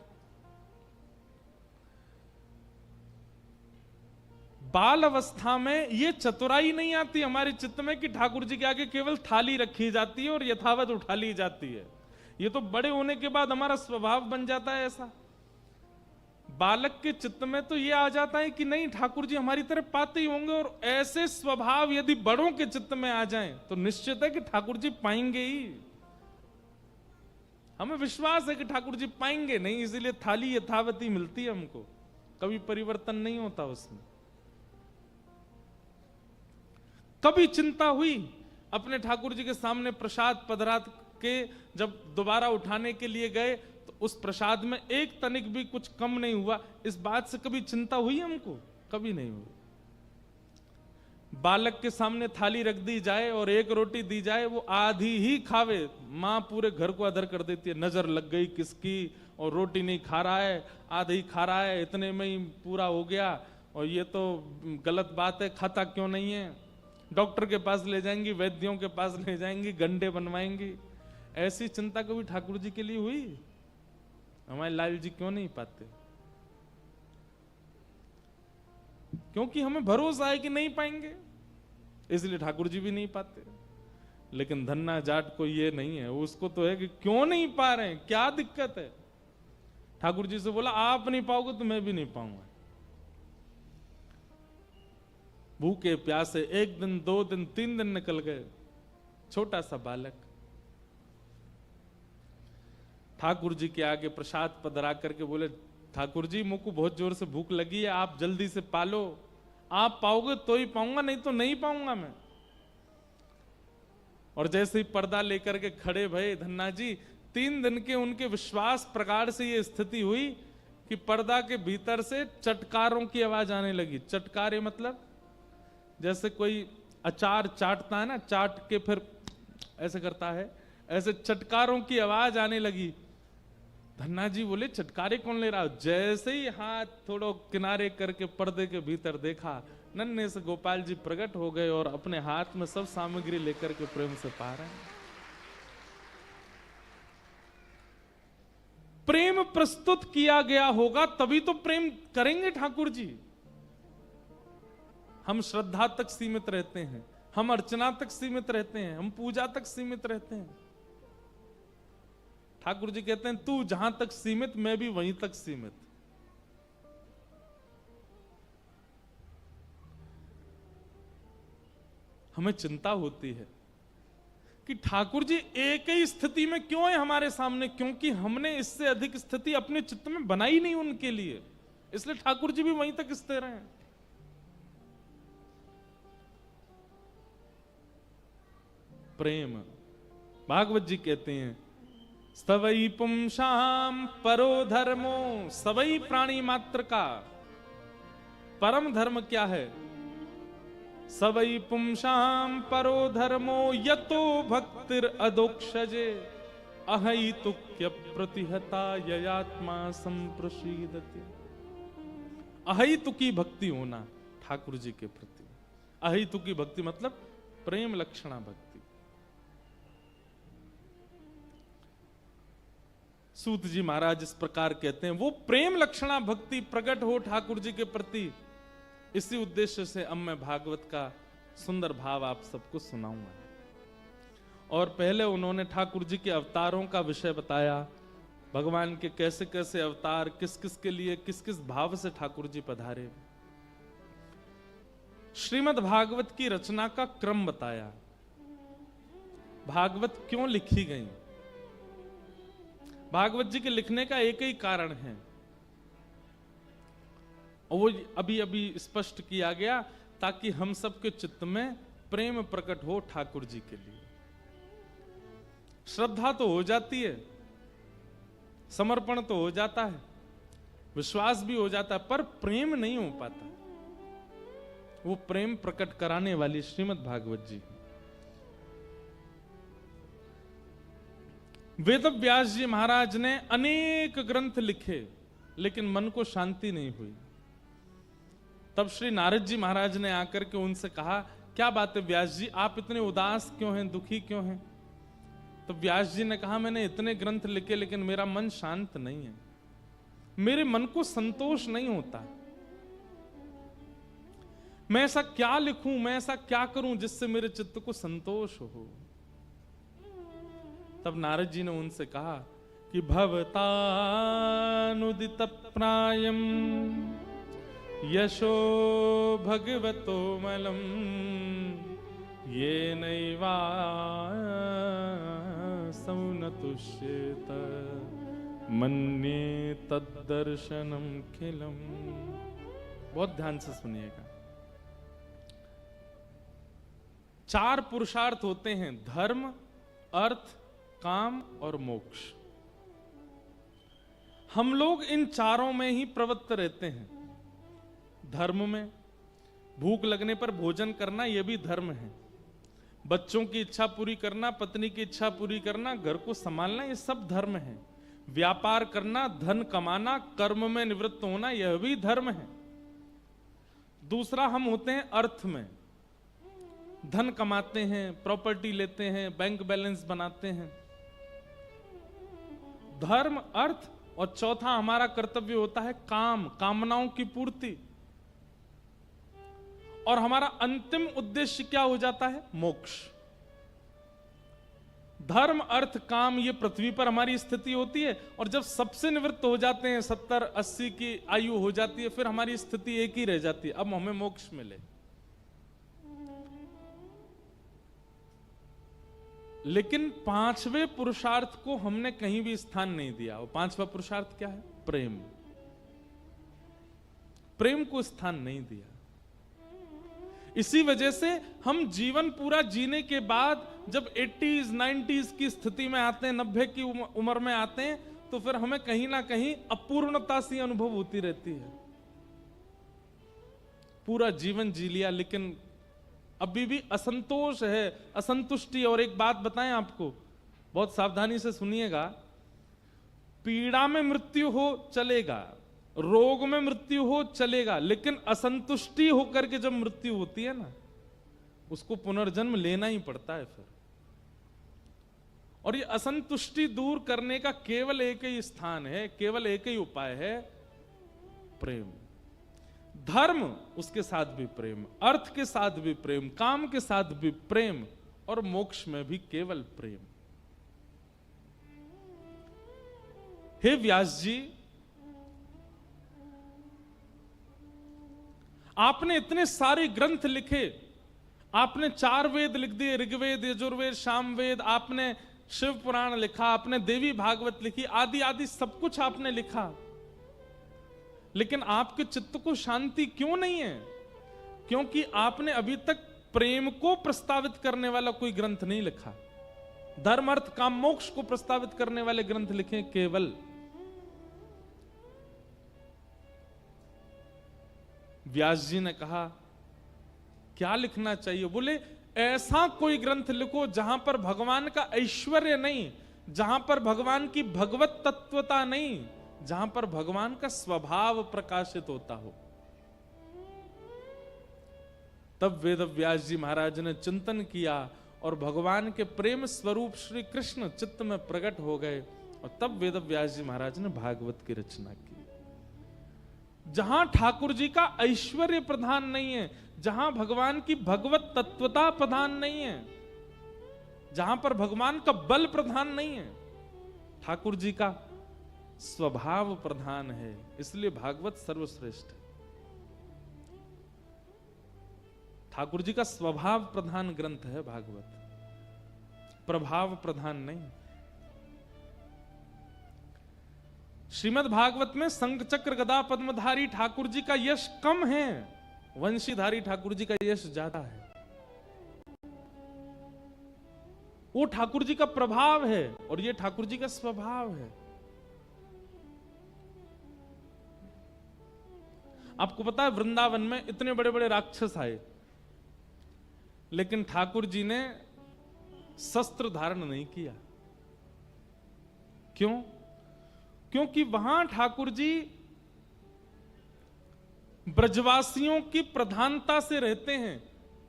बाल अवस्था में ये चतुराई नहीं आती हमारे चित्त में कि ठाकुर जी के आगे केवल थाली रखी जाती है और यथावत उठा ली जाती है। ये तो बड़े होने के बाद हमारा स्वभाव बन जाता है ऐसा। बालक के चित्त में तो ये आ जाता है कि नहीं, ठाकुर जी हमारी तरफ पाते ही होंगे, और ऐसे स्वभाव यदि बड़ों के चित्त में आ जाएं तो निश्चित है कि ठाकुर जी पाएंगे ही। हमें विश्वास है कि ठाकुर जी पाएंगे नहीं, इसीलिए थाली यथावत ही मिलती है हमको, कभी परिवर्तन नहीं होता उसमें। कभी चिंता हुई अपने ठाकुर जी के सामने प्रसाद पधरा के जब दोबारा उठाने के लिए गए तो उस प्रसाद में एक तनिक भी कुछ कम नहीं हुआ, इस बात से कभी चिंता हुई हमको? कभी नहीं हुई। बालक के सामने थाली रख दी जाए और एक रोटी दी जाए, वो आधी ही खावे, माँ पूरे घर को अदर कर देती है, नजर लग गई किसकी, और रोटी नहीं खा रहा है, आधी ही खा रहा है, इतने में ही पूरा हो गया, और ये तो गलत बात है, खाता क्यों नहीं है। डॉक्टर के पास ले जाएंगी, वैद्यों के पास ले जाएंगी, गंडे बनवाएंगी। ऐसी चिंता कभी ठाकुर जी के लिए हुई? हमारे लाल जी क्यों नहीं पाते? क्योंकि हमें भरोसा है कि नहीं पाएंगे, इसलिए ठाकुर जी भी नहीं पाते। लेकिन धन्ना जाट को ये नहीं है, उसको तो है कि क्यों नहीं पा रहे हैं, क्या दिक्कत है। ठाकुर जी से बोला, आप नहीं पाओगे तो मैं भी नहीं पाऊंगा। भूखे प्यासे 1 दिन 2 दिन 3 दिन निकल गए। छोटा सा बालक ठाकुर जी के आगे प्रसाद पधरा करके बोले, ठाकुर जी मुझको बहुत जोर से भूख लगी है, आप जल्दी से पालो, आप पाओगे तो ही पाऊंगा, नहीं तो नहीं पाऊंगा मैं। और जैसे ही पर्दा लेकर के खड़े भये धन्ना जी, 3 दिन के उनके विश्वास प्रगाढ़ से ये स्थिति हुई कि पर्दा के भीतर से चटकारों की आवाज आने लगी। चटकारे मतलब जैसे कोई अचार चाटता है ना, चाट के फिर ऐसे करता है, ऐसे चटकारों की आवाज आने लगी। धन्ना जी बोले, चटकारे कौन ले रहा? जैसे ही हाथ थोड़ा किनारे करके पर्दे के भीतर देखा, नन्हे से गोपाल जी प्रकट हो गए और अपने हाथ में सब सामग्री लेकर के प्रेम से पा रहे हैं। प्रेम प्रस्तुत किया गया होगा तभी तो प्रेम करेंगे ठाकुर जी। हम श्रद्धा तक सीमित रहते हैं, हम अर्चना तक सीमित रहते हैं, हम पूजा तक सीमित रहते हैं। ठाकुर जी कहते हैं, तू जहां तक सीमित, मैं भी वहीं तक सीमित। हमें चिंता होती है कि ठाकुर जी एक ही स्थिति में क्यों है हमारे सामने, क्योंकि हमने इससे अधिक स्थिति अपने चित्त में बनाई नहीं उनके लिए, इसलिए ठाकुर जी भी वहीं तक स्थिर हैं। प्रेम, भागवत जी कहते हैं, सवई पुंसाम परो धर्मो, सवई प्राणी मात्र का परम धर्म क्या है? सवई पुंसाम परो धर्मो यतो भक्तिर अदोक्षजे अहैतुक्य प्रतिहता ययात्मा संप्रसीदते। अहैतुकी भक्ति होना ठाकुर जी के प्रति। अहैतुकी भक्ति मतलब प्रेम लक्षणा भक्ति। सूत जी महाराज इस प्रकार कहते हैं, वो प्रेम लक्षणा भक्ति प्रकट हो ठाकुर जी के प्रति। इसी उद्देश्य से अब मैं भागवत का सुंदर भाव आप सबको सुनाऊंगा। और पहले उन्होंने ठाकुर जी के अवतारों का विषय बताया, भगवान के कैसे कैसे अवतार, किस किस के लिए किस किस भाव से ठाकुर जी पधारे। श्रीमद् भागवत की रचना का क्रम बताया, भागवत क्यों लिखी गई। भागवत जी के लिखने का एक ही कारण है, और वो अभी अभी स्पष्ट किया गया, ताकि हम सबके चित्त में प्रेम प्रकट हो ठाकुर जी के लिए। श्रद्धा तो हो जाती है, समर्पण तो हो जाता है, विश्वास भी हो जाता है, पर प्रेम नहीं हो पाता। वो प्रेम प्रकट कराने वाली श्रीमद् भागवत जी। वेद व्यास जी महाराज ने अनेक ग्रंथ लिखे, लेकिन मन को शांति नहीं हुई। तब श्री नारद जी महाराज ने आकर के उनसे कहा, क्या बात है व्यास जी, आप इतने उदास क्यों हैं, दुखी क्यों हैं? तो व्यास जी ने कहा, मैंने इतने ग्रंथ लिखे लेकिन मेरा मन शांत नहीं है, मेरे मन को संतोष नहीं होता। मैं ऐसा क्या लिखूं, मैं ऐसा क्या करूं जिससे मेरे चित्त को संतोष हो? तब नारद जी ने उनसे कहा कि भवतानुदित प्रायम यशो भगवतो मलम ये नैवा सौनतुष्येत मन्ये तद्दर्शनम खिलम। बहुत ध्यान से सुनिएगा। 4 पुरुषार्थ होते हैं, धर्म, अर्थ, काम और मोक्ष। हम लोग इन चारों में ही प्रवृत्त रहते हैं। धर्म में भूख लगने पर भोजन करना, यह भी धर्म है। बच्चों की इच्छा पूरी करना, पत्नी की इच्छा पूरी करना, घर को संभालना, ये सब धर्म है। व्यापार करना, धन कमाना, कर्म में निवृत्त होना, यह भी धर्म है। दूसरा हम होते हैं अर्थ में, धन कमाते हैं, प्रॉपर्टी लेते हैं, बैंक बैलेंस बनाते हैं। धर्म, अर्थ, और चौथा हमारा कर्तव्य होता है काम, कामनाओं की पूर्ति। और हमारा अंतिम उद्देश्य क्या हो जाता है? मोक्ष। धर्म, अर्थ, काम, ये पृथ्वी पर हमारी स्थिति होती है, और जब सबसे निवृत्त हो जाते हैं, 70-80 की आयु हो जाती है, फिर हमारी स्थिति एक ही रह जाती है, अब हमें मोक्ष मिले। लेकिन 5वें पुरुषार्थ को हमने कहीं भी स्थान नहीं दिया। और 5वां पुरुषार्थ क्या है? प्रेम। प्रेम को स्थान नहीं दिया। इसी वजह से हम जीवन पूरा जीने के बाद जब 80s 90s की स्थिति में आते हैं, 90 की उम्र में आते हैं, तो फिर हमें कहीं ना कहीं अपूर्णता सी अनुभव होती रहती है। पूरा जीवन जी लिया लेकिन अभी भी असंतोष है, असंतुष्टि। और एक बात बताएं आपको, बहुत सावधानी से सुनिएगा, पीड़ा में मृत्यु हो चलेगा, रोग में मृत्यु हो चलेगा, लेकिन असंतुष्टि होकर के जब मृत्यु होती है ना, उसको पुनर्जन्म लेना ही पड़ता है फिर। और ये असंतुष्टि दूर करने का केवल एक ही स्थान है, केवल एक ही उपाय है, प्रेम। धर्म, उसके साथ भी प्रेम, अर्थ के साथ भी प्रेम, काम के साथ भी प्रेम, और मोक्ष में भी केवल प्रेम। हे व्यास जी, आपने इतने सारे ग्रंथ लिखे, आपने 4 वेद लिख दिए, ऋग्वेद, यजुर्वेद, सामवेद, आपने शिव पुराण लिखा, आपने देवी भागवत लिखी, आदि आदि सब कुछ आपने लिखा, लेकिन आपके चित्त को शांति क्यों नहीं है? क्योंकि आपने अभी तक प्रेम को प्रस्तावित करने वाला कोई ग्रंथ नहीं लिखा। धर्म, अर्थ, काम, मोक्ष को प्रस्तावित करने वाले ग्रंथ लिखे केवल। व्यास जी ने कहा क्या लिखना चाहिए? बोले ऐसा कोई ग्रंथ लिखो जहां पर भगवान का ऐश्वर्य नहीं, जहां पर भगवान की भगवत तत्वता नहीं, जहां पर भगवान का स्वभाव प्रकाशित होता हो। तब वेद व्यास जी महाराज ने चिंतन किया और भगवान के प्रेम स्वरूप श्री कृष्ण चित्त में प्रकट हो गए, और तब वेद व्यास जी महाराज ने भागवत की रचना की। जहां ठाकुर जी का ऐश्वर्य प्रधान नहीं है, जहां भगवान की भगवत तत्वता प्रधान नहीं है, जहां पर भगवान का बल प्रधान नहीं है, ठाकुर जी का स्वभाव प्रधान है, इसलिए भागवत सर्वश्रेष्ठ है। ठाकुर जी का स्वभाव प्रधान ग्रंथ है भागवत, प्रभाव प्रधान नहीं। श्रीमद् भागवत में शंख चक्र गदा पद्मधारी ठाकुर जी का यश कम है, वंशीधारी ठाकुर जी का यश ज्यादा है। वो ठाकुर जी का प्रभाव है और ये ठाकुर जी का स्वभाव है। आपको पता है वृंदावन में इतने बड़े बड़े राक्षस आए, लेकिन ठाकुर जी ने शस्त्र धारण नहीं किया। क्यों? क्योंकि वहां ठाकुर जी ब्रजवासियों की प्रधानता से रहते हैं,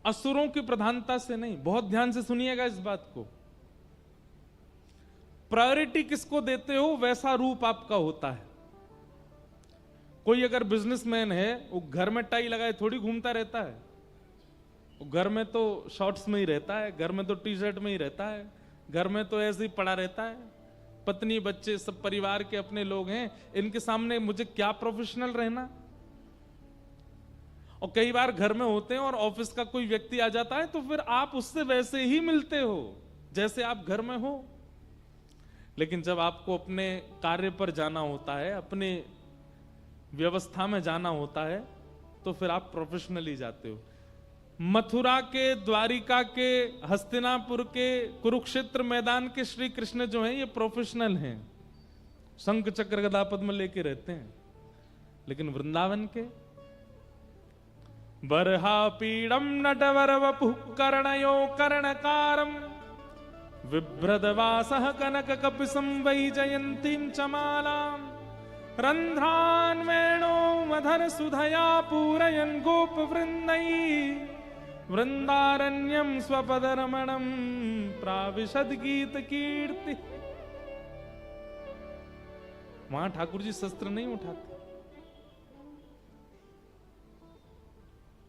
असुरों की प्रधानता से नहीं। बहुत ध्यान से सुनिएगा इस बात को। प्रायोरिटी किसको देते हो वैसा रूप आपका होता है। कोई अगर बिजनेसमैन है वो घर में टाई लगाए थोड़ी घूमता रहता है, वो घर में तो शॉर्ट्स में ही रहता है, घर में तो टी शर्ट में ही रहता है, घर में तो ऐसे ही पड़ा रहता है। पत्नी बच्चे सब परिवार के अपने लोग हैं, इनके सामने मुझे क्या प्रोफेशनल रहना। और कई बार घर में होते हैं और ऑफिस का कोई व्यक्ति आ जाता है तो फिर आप उससे वैसे ही मिलते हो जैसे आप घर में हो। लेकिन जब आपको अपने कार्य पर जाना होता है, अपने व्यवस्था में जाना होता है, तो फिर आप प्रोफेशनली जाते हो। मथुरा के, द्वारिका के, हस्तिनापुर के, कुरुक्षेत्र मैदान के श्री कृष्ण जो हैं ये प्रोफेशनल हैं, शंख चक्र गदा पद्म लेके रहते हैं। लेकिन वृंदावन के बरहा पीड़म नटवर वपुः कर्णयो कर्णकारम विभ्रदवासः कनक कपिसं वैजयन्तीं च मालाम् रंध्रान् वेणो मधर सुधया पूरयन् गोपवृन्दैः वृंदारण्यम स्वपदरमणम प्राविशद गीत कीर्ति। वहां ठाकुर जी शस्त्र नहीं उठाते,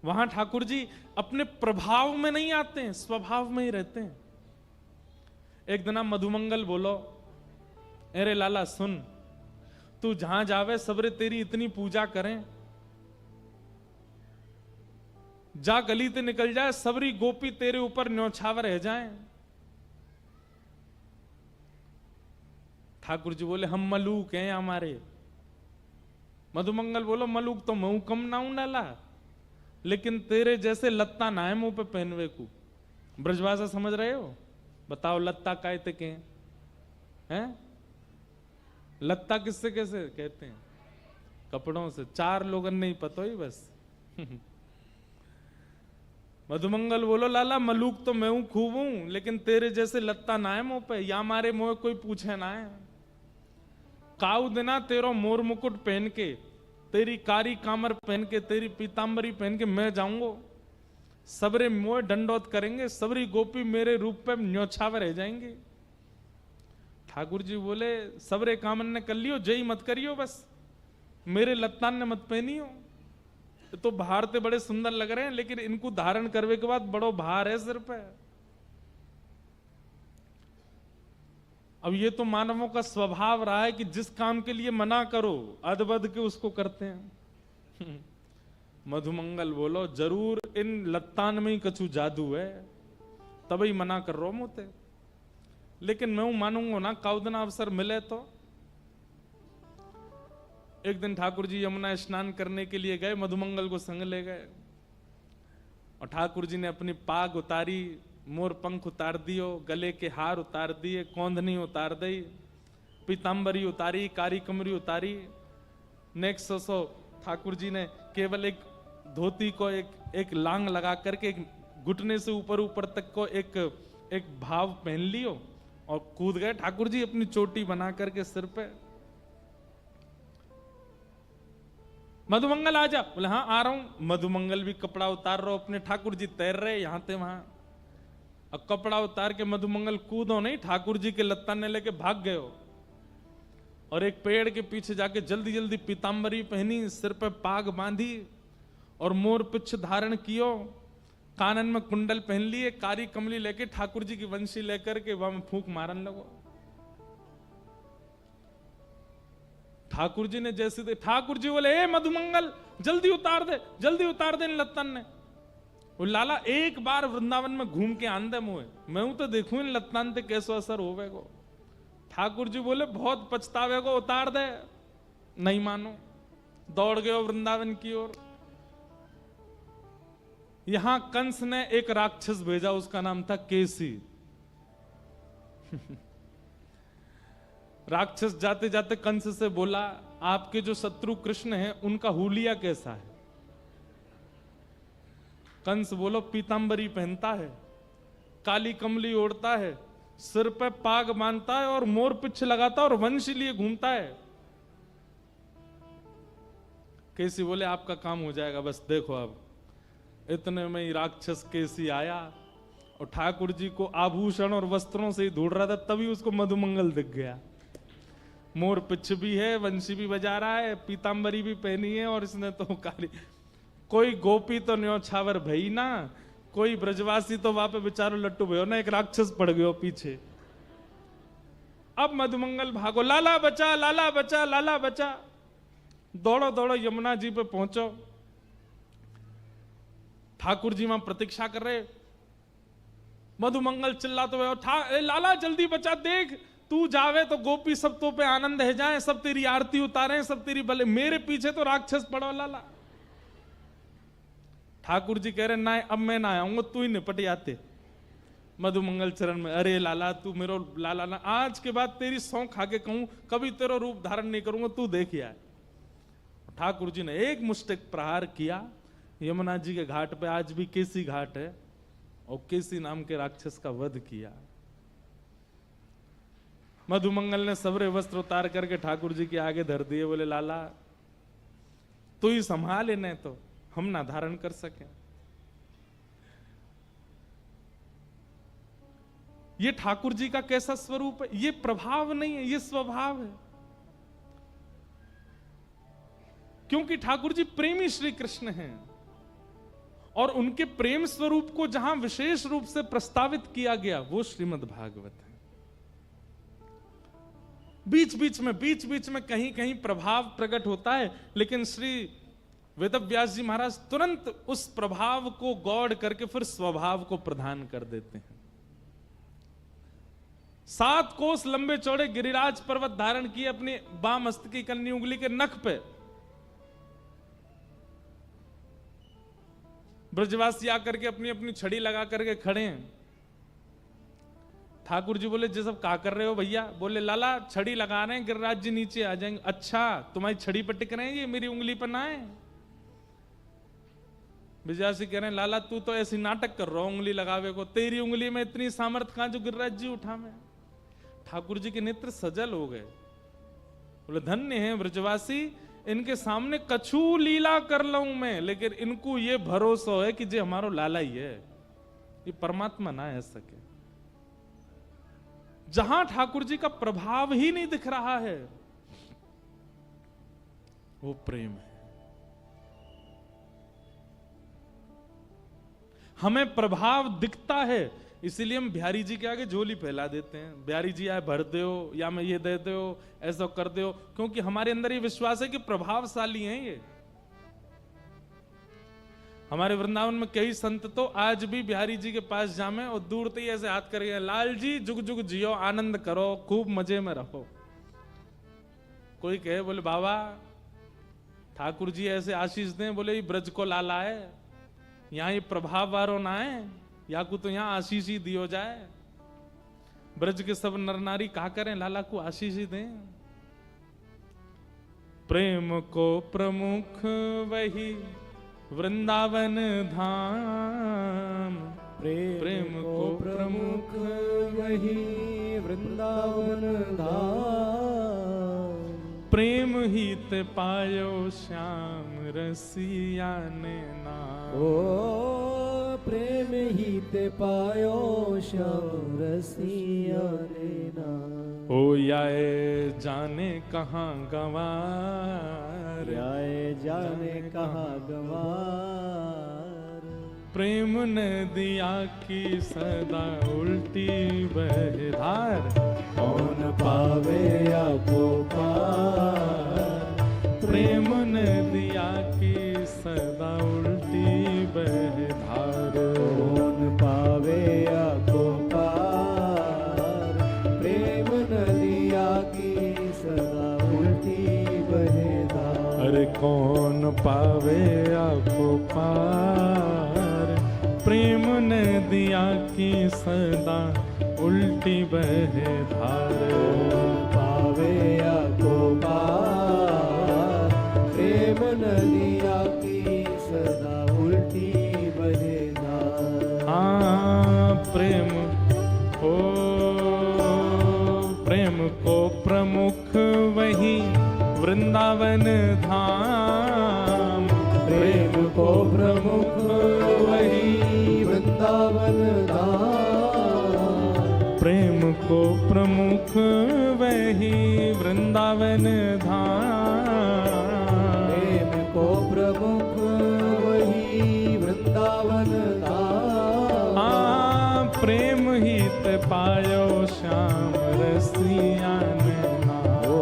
वहां ठाकुर जी अपने प्रभाव में नहीं आते हैं, स्वभाव में ही रहते हैं। एक दिन मधुमंगल बोलो, अरे लाला सुन, तू जहां जावे सबरे तेरी इतनी पूजा करें, जा गली ते निकल जाए सबरी गोपी तेरे ऊपर न्यौछावर रह जाए। ठाकुर जी बोले हम मलूक हैं हमारे। मधुमंगल बोलो मलूक तो मैं कम ना हूं डाला, लेकिन तेरे जैसे लत्ता ना है मुंह पे पहनवे को। ब्रजभाषा समझ रहे हो? बताओ लत्ता कहते के हैं? लत्ता किससे कैसे कहते हैं? कपड़ों से। चार लोगन नहीं पता ही बस। मधुमंगल बोलो लाला मलूक तो मैं हूं, खूब हूं, लेकिन तेरे जैसे लत्ता ना है मुंह पे, या मारे मुंह कोई पूछे ना है। काऊ देना तेरो मोर मुकुट पहन के, तेरी कारी कामर पहन के, तेरी पीतांबरी पहन के मैं जाऊंगा, सबरे मोह दंडोत करेंगे, सबरी गोपी मेरे रूप पे न्योछावर रह जाएंगे। ठाकुर जी बोले सबरे कामन ने कर लियो, जय मत करियो, बस मेरे लत्तान ने मत पहनियो। तो भार ते बड़े सुंदर लग रहे हैं, लेकिन इनको धारण करने के बाद बड़ो भार है सिर पे। अब ये तो मानवों का स्वभाव रहा है कि जिस काम के लिए मना करो अदबद के उसको करते हैं। मधुमंगल बोलो जरूर इन लत्तान में ही कछु जादू है, तभी मना कर रहा हूं मुझे। लेकिन मैं मानूंगा ना, काउदना अवसर मिले तो। एक दिन ठाकुर जी यमुना स्नान करने के लिए गए, मधुमंगल को संग ले गए और ठाकुर जी ने अपनी पाग उतारी, मोर पंख उतार दियो, गले के हार उतार दिए, कौंधनी उतार दी, पीतांबरी उतारी, कारी कमरी उतारी। नेक्स्ट सो ठाकुर जी ने केवल एक धोती को एक लांग लगा करके एक घुटने से ऊपर ऊपर तक को एक भाव पहन लियो और कूद गए ठाकुर जी अपनी चोटी बना करके सिर पे। मधुमंगल आजा, बोले हाँ आ रहा हूं। मधुमंगल भी कपड़ा उतार रहा, अपने ठाकुर जी तैर रहे यहां थे वहां। अब कपड़ा उतार के मधुमंगल कूदो नहीं, ठाकुर जी के लत्ता ने लेके भाग गए और एक पेड़ के पीछे जाके जल्दी जल्दी पीतांबरी पहनी, सिर पे पाग बांधी और मोर पिछ धारण कियो, कानन में कुंडल पहन लिए, कारी कमली लेके ठाकुर जी की वंशी लेकर के वहां फूंक मारन लगो। ठाकुर जी ने जैसे ठाकुर जी बोले ए मधुमंगल जल्दी उतार दे, जल्दी उतार दे इन लत्तन ने। वो लाला एक बार वृंदावन में घूम के आंदे मुए, मैं तो देखूं इन लत्तन ते कैसो असर होवेगो। ठाकुर जी बोले बहुत पछतावेगो, उतार दे। नहीं मानो, दौड़ गए वृंदावन की ओर। यहां कंस ने एक राक्षस भेजा, उसका नाम था केसी। राक्षस जाते जाते कंस से बोला, आपके जो शत्रु कृष्ण हैं उनका हुलिया कैसा है? कंस बोलो, पीतांबरी पहनता है, काली कमली ओढ़ता है, सिर पे पाग बांधता है और मोर पिछ लगाता है और वंश लिए घूमता है। केसी बोले, आपका काम हो जाएगा, बस देखो। अब इतने में ही राक्षस केसी आया और ठाकुर जी को आभूषण और वस्त्रों से ही ढूंढ रहा था, तभी उसको मधुमंगल दिख गया। मोर पिछ भी है, वंशी भी बजा रहा है, पीतांबरी भी पहनी है और इसने तो काली। कोई गोपी तो न्योछावर भई ना, कोई ब्रजवासी तो वहां पे बेचारो लट्टू भयो ना, एक राक्षस पड़ गयो पीछे। अब मधुमंगल भागो, लाला बचा, लाला बचा, लाला बचा। दौड़ो दौड़ो यमुना जी पे पहुंचो। ठाकुर जी वहां प्रतीक्षा कर रहे। मधुमंगल चिल्ला तो लाला जल्दी बचा, देख तू जावे तो गोपी सब तो पे आनंद है जाए, सब तेरी आरती उतारे, सब तेरी भले, मेरे पीछे तो राक्षस पड़ो लाला। ठाकुर जी कह रहे, ना अब मैं ना आऊंगा, तू ही निपट जाते। मधुमंगल चरण में, अरे लाला तू मेरो लाला ना, आज के बाद तेरी सौं खा के कहूं कभी तेरा रूप धारण नहीं करूंगा, तू देख यार। ठाकुर जी ने एक मुष्टिक प्रहार किया। यमुना जी के घाट पे आज भी केसी घाट है, और केसी नाम के राक्षस का वध किया। मधुमंगल ने सबरे वस्त्र उतार करके ठाकुर जी के आगे धर दिए। बोले, लाला तू ही संभाल इन्हें, तो हम ना धारण कर सके। ये ठाकुर जी का कैसा स्वरूप है? ये प्रभाव नहीं है, ये स्वभाव है। क्योंकि ठाकुर जी प्रेमी श्री कृष्ण हैं, और उनके प्रेम स्वरूप को जहां विशेष रूप से प्रस्तावित किया गया वो श्रीमद् भागवत है। बीच बीच में कहीं कहीं प्रभाव प्रकट होता है, लेकिन श्री वेदव्यास जी महाराज तुरंत उस प्रभाव को गौड़ करके फिर स्वभाव को प्रदान कर देते हैं। 7 कोस लंबे चौड़े गिरिराज पर्वत धारण किए अपनी बाम हस्त की कन्नी उंगली के नख पे। ब्रजवासी आकर के अपनी अपनी छड़ी लगा करके खड़े हैं। ठाकुर जी बोले, जी सब क्या कर रहे हो भैया? बोले, लाला छड़ी लगा रहे हैं, गिरिराज जी नीचे आ जाएंगे। अच्छा, तुम्हारी छड़ी पर टिक रहे हैं, ये मेरी उंगली पर ना है। ब्रजवासी कह रहे हैं, लाला तू तो ऐसी नाटक कर रहा हो उंगली लगावे को, तेरी उंगली में इतनी सामर्थ कहां जो गिरिराज जी उठा में। ठाकुर जी के नेत्र सजल हो गए। बोले, धन्य है ब्रजवासी, इनके सामने कछु लीला कर लूं मैं, लेकिन इनको ये भरोसा है कि जे हमारो लाला ही है, ये परमात्मा ना है सके। जहां ठाकुर जी का प्रभाव ही नहीं दिख रहा है, वो प्रेम है। हमें प्रभाव दिखता है, इसीलिए हम बिहारी जी के आगे झोली फैला देते हैं। बिहारी जी आए भर दो, या मैं ये दे दो, ऐसा कर दो, क्योंकि हमारे अंदर ये विश्वास है कि प्रभावशाली हैं ये। हमारे वृंदावन में कई संत तो आज भी बिहारी जी के पास जामे और दूर से ही ऐसे हाथ करके, लाल जी जुग जुग जियो, आनंद करो, खूब मजे में रहो। कोई कहे, बोले बाबा ठाकुर जी ऐसे आशीष दें, बोले ये ब्रज को लाला है, यहाँ ये प्रभाव वारो ना है, या को तो यहाँ आशीष ही दियो जाए। ब्रज के सब नर नारी कहा करें, लाला को आशीष ही दें। प्रेम को प्रमुख वही वृंदावन धाम, प्रेम को प्रमुख वही वृंदावन धाम। प्रेम ही ते पायो श्याम रसिया ने नाम। ओ प्रेम ही ते पायो श्याम रसिया ने नाम। ओ याए जाने कहाँ गंवार, आए जाने कहाँ गंवार। प्रेम नदिया की सदा उल्टी बहधार, कौन पावे आपको पार। प्रेम नदिया की सदा उल्टी बहधार, कौन पावे आपको पार। प्रेम नदिया की सदा उल्टी बहे अरे कौन पावे आको पार, प्रेम ने दिया की सदा उल्टी बहे धार। पावे आको पार, प्रेम नदिया की सदा उल्टी बहे धार। हाँ प्रेम हो, प्रेम को प्रमुख वही वृंदावन धाम। प्रेम को प्रमुख वही वृंदावन धाम। प्रेम को प्रमुख वही वृंदावन धाम। प्रेम को प्रमुख वही वृंदावन धाम। हाँ प्रेम ही ते पायो श्याम रसिया ने नाम। ओ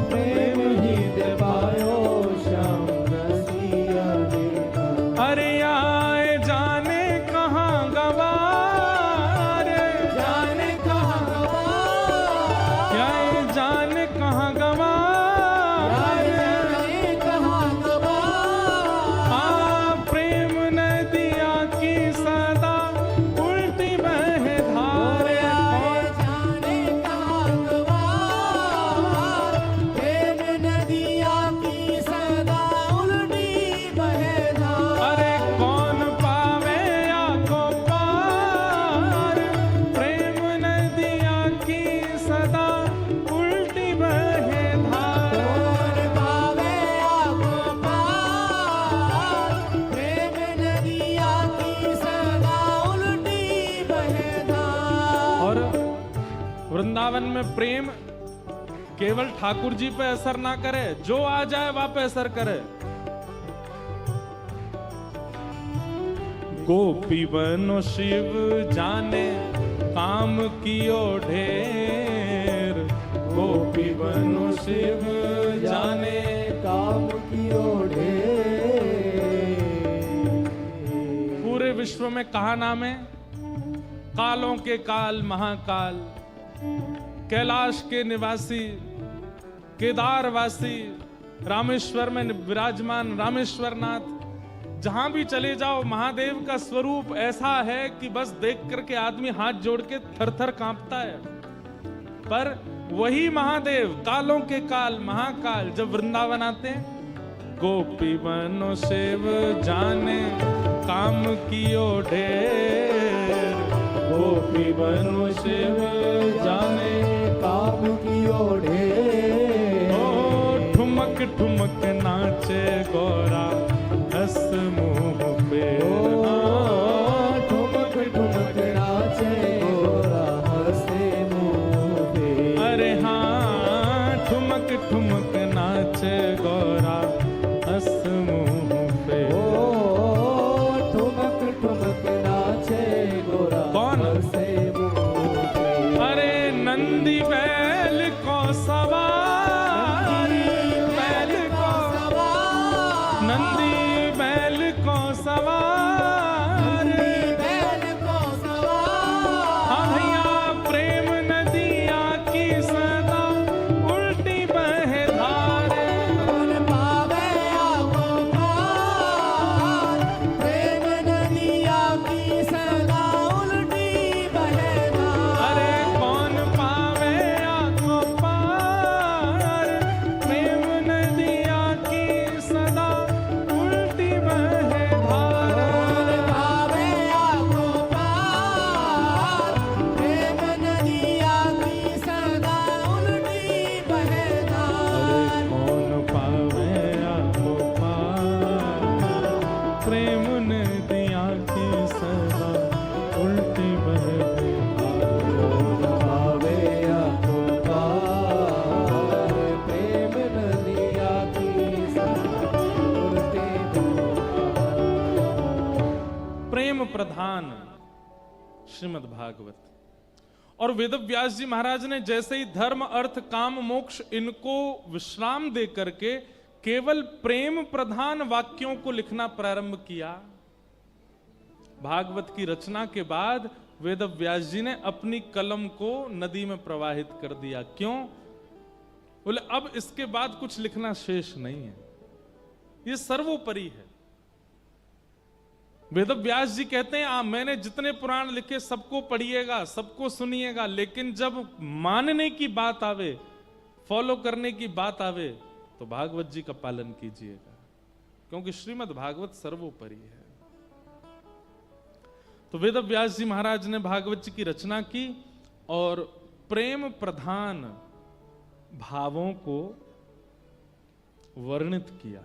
प्रेम ही ते पायो श्याम रसिया ने नाम। अरे आए जाने कहाँ गवार, जाने कहाँ गवार, आए जाने कहाँ गवार। जाने कहाँ गवार। हाँ प्रेम नदिया की सदा उल्टी बहे धार। जाने कहाँ गवार, प्रेम नदिया की सदा उल्टी बहे धार। अरे कौन पावे आको पार, प्रेम नदिया की सदा उल्टी बहे धार। कौन पावे आको पार, प्रेम नदिया की सदा उल्टी बहे धार। और वृंदावन में प्रेम केवल ठाकुर जी पे असर ना करे, जो आ जाए वहां पे असर करे। गोपी बनो शिव जाने काम कियो ढेर। गोपी बनो शिव जाने काम कियो ढेर। पूरे विश्व में कहा नाम है? कालों के काल महाकाल, कैलाश के निवासी, केदारवासी, रामेश्वर में विराजमान रामेश्वर नाथ। जहां भी चले जाओ महादेव का स्वरूप ऐसा है कि बस देख करके आदमी हाथ जोड़ के थर थर कांपता है। पर वही महादेव कालों के काल महाकाल जब वृंदावन आते हैं, गोपी बनो शिव जाने काम कियो ढेर। गोपी बनो शिव जाने काम कियो ढेर। ओ ठुमक ठुमक नाचे गौरा हस मुंह पे। ठुमक ठुमक नाचे गोरा हंसे मुंह पे। अरे हाँ ठुमक ठुमक नाचे गौरा हस मुंह पे। ओ ठुमक ठुमक नाचे गोरा कौन? हंसे मुंह पे। अरे नंदी बैल को सवार, बैल को नंदी बैल को सवार। बैल को सवार। हाँ भैया प्रेम नदिया की सदा उल्टी बहे धार। कौन पावे आको पार, प्रेम नदिया की सदा उल्टी बहे धार। अरे कौन पावे आको पार, प्रेम नदिया की सदा उल्टी बहे धार। कौन पावे आको पार, प्रेम नदिया की सदा उल्टी बहे धार। कौन पावे आको पार, प्रेम नदिया की सदा उल्टी बहे धार। पावे आको पार, प्रेम नदिया की सदा उल्टी बहे धार। प्रेम प्रधान श्रीमद् भागवत। और वेद व्यास जी महाराज ने जैसे ही धर्म अर्थ काम मोक्ष इनको विश्राम दे करके केवल प्रेम प्रधान वाक्यों को लिखना प्रारंभ किया, भागवत की रचना के बाद वेद व्यास जी ने अपनी कलम को नदी में प्रवाहित कर दिया। क्यों? बोले अब इसके बाद कुछ लिखना शेष नहीं है, ये सर्वोपरि है। वेद व्यास जी कहते हैं मैंने जितने पुराण लिखे सबको पढ़िएगा, सबको सुनिएगा, लेकिन जब मानने की बात आवे, फॉलो करने की बात आवे, तो भागवत जी का पालन कीजिएगा, क्योंकि श्रीमद् भागवत सर्वोपरि है। तो वेद व्यास जी महाराज ने भागवत जी की रचना की और प्रेम प्रधान भावों को वर्णित किया।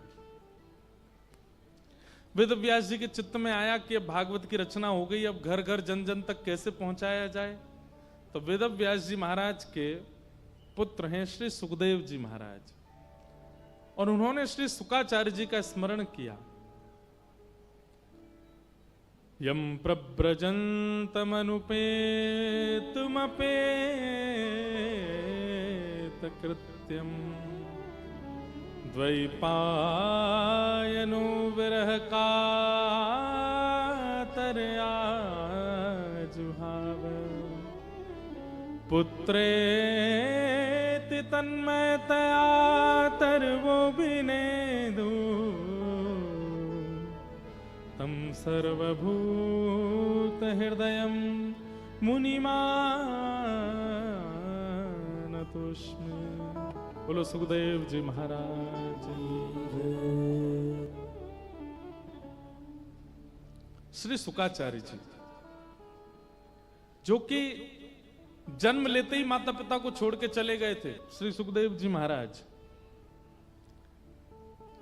वेद व्यास जी के चित्त में आया कि अब भागवत की रचना हो गई, अब घर घर जन जन तक कैसे पहुंचाया जाए। तो वेद व्यास जी महाराज के पुत्र हैं श्री सुखदेव जी महाराज, और उन्होंने श्री शुकाचार्य जी का स्मरण किया। यम प्रव्रजन्तमनुपेतमपेत कृत्यम द्वैपायनो विरह कातरया जुहाव पुत्रेति तन्मयतया तर्वो विनेदु तम सर्वभूत हृदयं मुनिमानतोस्मि। बोलो सुखदेव जी महाराज। श्री शुकाचार्य जी जो कि जन्म लेते ही माता पिता को छोड़ के चले गए थे, श्री सुखदेव जी महाराज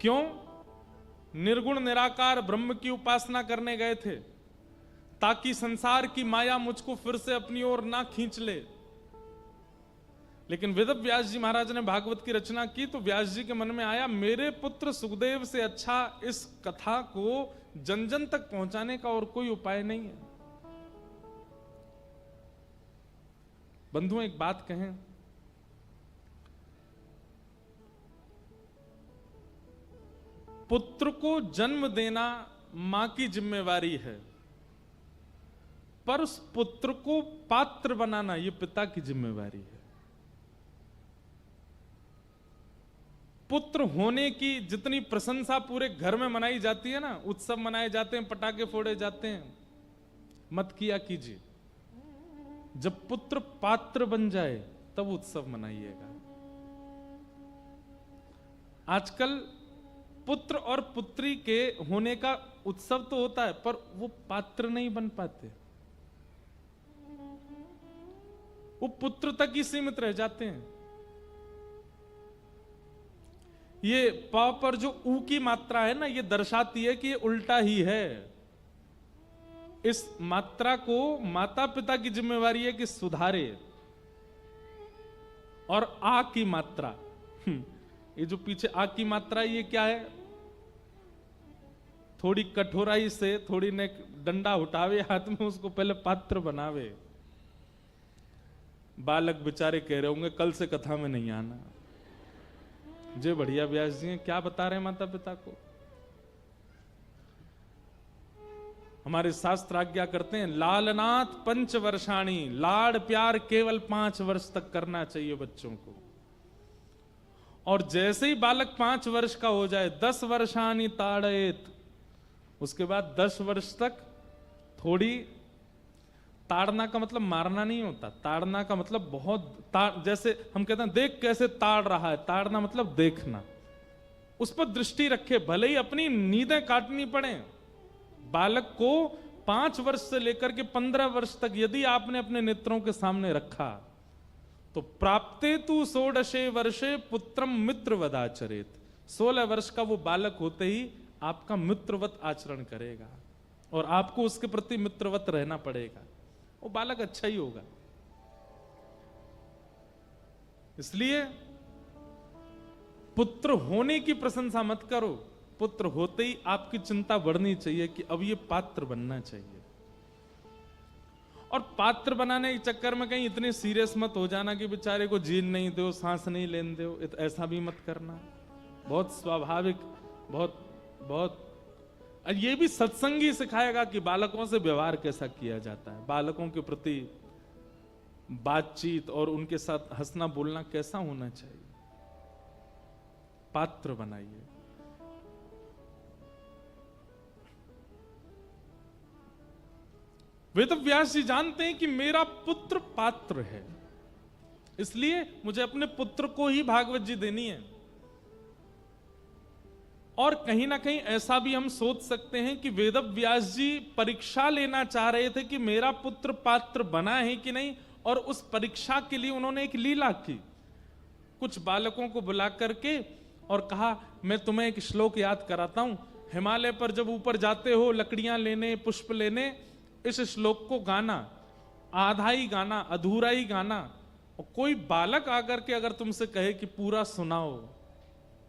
क्यों? निर्गुण निराकार ब्रह्म की उपासना करने गए थे, ताकि संसार की माया मुझको फिर से अपनी ओर ना खींच ले। लेकिन वेद व्यास जी महाराज ने भागवत की रचना की तो व्यास जी के मन में आया, मेरे पुत्र सुखदेव से अच्छा इस कथा को जन जन तक पहुंचाने का और कोई उपाय नहीं है। बंधुओं एक बात कहें, पुत्र को जन्म देना मां की जिम्मेवारी है, पर उस पुत्र को पात्र बनाना यह पिता की जिम्मेवारी है। पुत्र होने की जितनी प्रशंसा पूरे घर में मनाई जाती है ना, उत्सव मनाए जाते हैं, पटाखे फोड़े जाते हैं, मत किया कीजिए। जब पुत्र पात्र बन जाए तब उत्सव मनाइएगा। आजकल पुत्र और पुत्री के होने का उत्सव तो होता है, पर वो पात्र नहीं बन पाते, वो पुत्र तक ही सीमित रह जाते हैं। ये प पर जो ऊ की मात्रा है ना, ये दर्शाती है कि ये उल्टा ही है। इस मात्रा को माता पिता की जिम्मेवारी है कि सुधारे। और आ की मात्रा, ये जो पीछे आ की मात्रा है, ये क्या है? थोड़ी कठोराई से थोड़ी ने डंडा उठावे हाथ में, उसको पहले पात्र बनावे। बालक बेचारे कह रहे होंगे कल से कथा में नहीं आना। जे बढ़िया व्यास जी हैं, क्या बता रहे हैं माता पिता को? हमारे शास्त्र आज्ञा करते हैं, लालनाथ 5 वर्षाणी, लाड प्यार केवल 5 वर्ष तक करना चाहिए बच्चों को। और जैसे ही बालक 5 वर्ष का हो जाए, 10 वर्षाणी ताड़ेत, उसके बाद 10 वर्ष तक थोड़ी, ताड़ना का मतलब मारना नहीं होता, ताड़ना का मतलब बहुत जैसे हम कहते हैं देख कैसे ताड़ रहा है, ताड़ना मतलब देखना, उस पर दृष्टि रखे, भले ही अपनी नींदें काटनी पड़े। बालक को 5 वर्ष से लेकर के 15 वर्ष तक यदि आपने अपने नेत्रों के सामने रखा, तो प्राप्ते तु 16 वर्षे पुत्रम मित्रवदाचरेत, 16 वर्ष का वो बालक होते ही आपका मित्रवत आचरण करेगा और आपको उसके प्रति मित्रवत रहना पड़ेगा। वो बालक अच्छा ही होगा। इसलिए पुत्र होने की प्रशंसा मत करो, पुत्र होते ही आपकी चिंता बढ़नी चाहिए कि अब ये पात्र बनना चाहिए। और पात्र बनाने के चक्कर में कहीं इतने सीरियस मत हो जाना कि बेचारे को जीन नहीं दो, सांस नहीं लेने दो, ऐसा भी मत करना। बहुत स्वाभाविक, बहुत बहुत ये भी सत्संगी सिखाएगा कि बालकों से व्यवहार कैसा किया जाता है, बालकों के प्रति बातचीत और उनके साथ हंसना बोलना कैसा होना चाहिए। पात्र बनाइए। वेद व्यास जी जानते हैं कि मेरा पुत्र पात्र है, इसलिए मुझे अपने पुत्र को ही भागवत जी देनी है। और कहीं ना कहीं ऐसा भी हम सोच सकते हैं कि वेद व्यास जी परीक्षा लेना चाह रहे थे कि मेरा पुत्र पात्र बना है कि नहीं, और उस परीक्षा के लिए उन्होंने एक लीला की। कुछ बालकों को बुला करके और कहा, मैं तुम्हें एक श्लोक याद कराता हूं, हिमालय पर जब ऊपर जाते हो लकड़ियां लेने, पुष्प लेने, इस श्लोक को गाना, आधा ही गाना, अधूरा ही गाना। और कोई बालक आकर के अगर तुमसे कहे कि पूरा सुनाओ,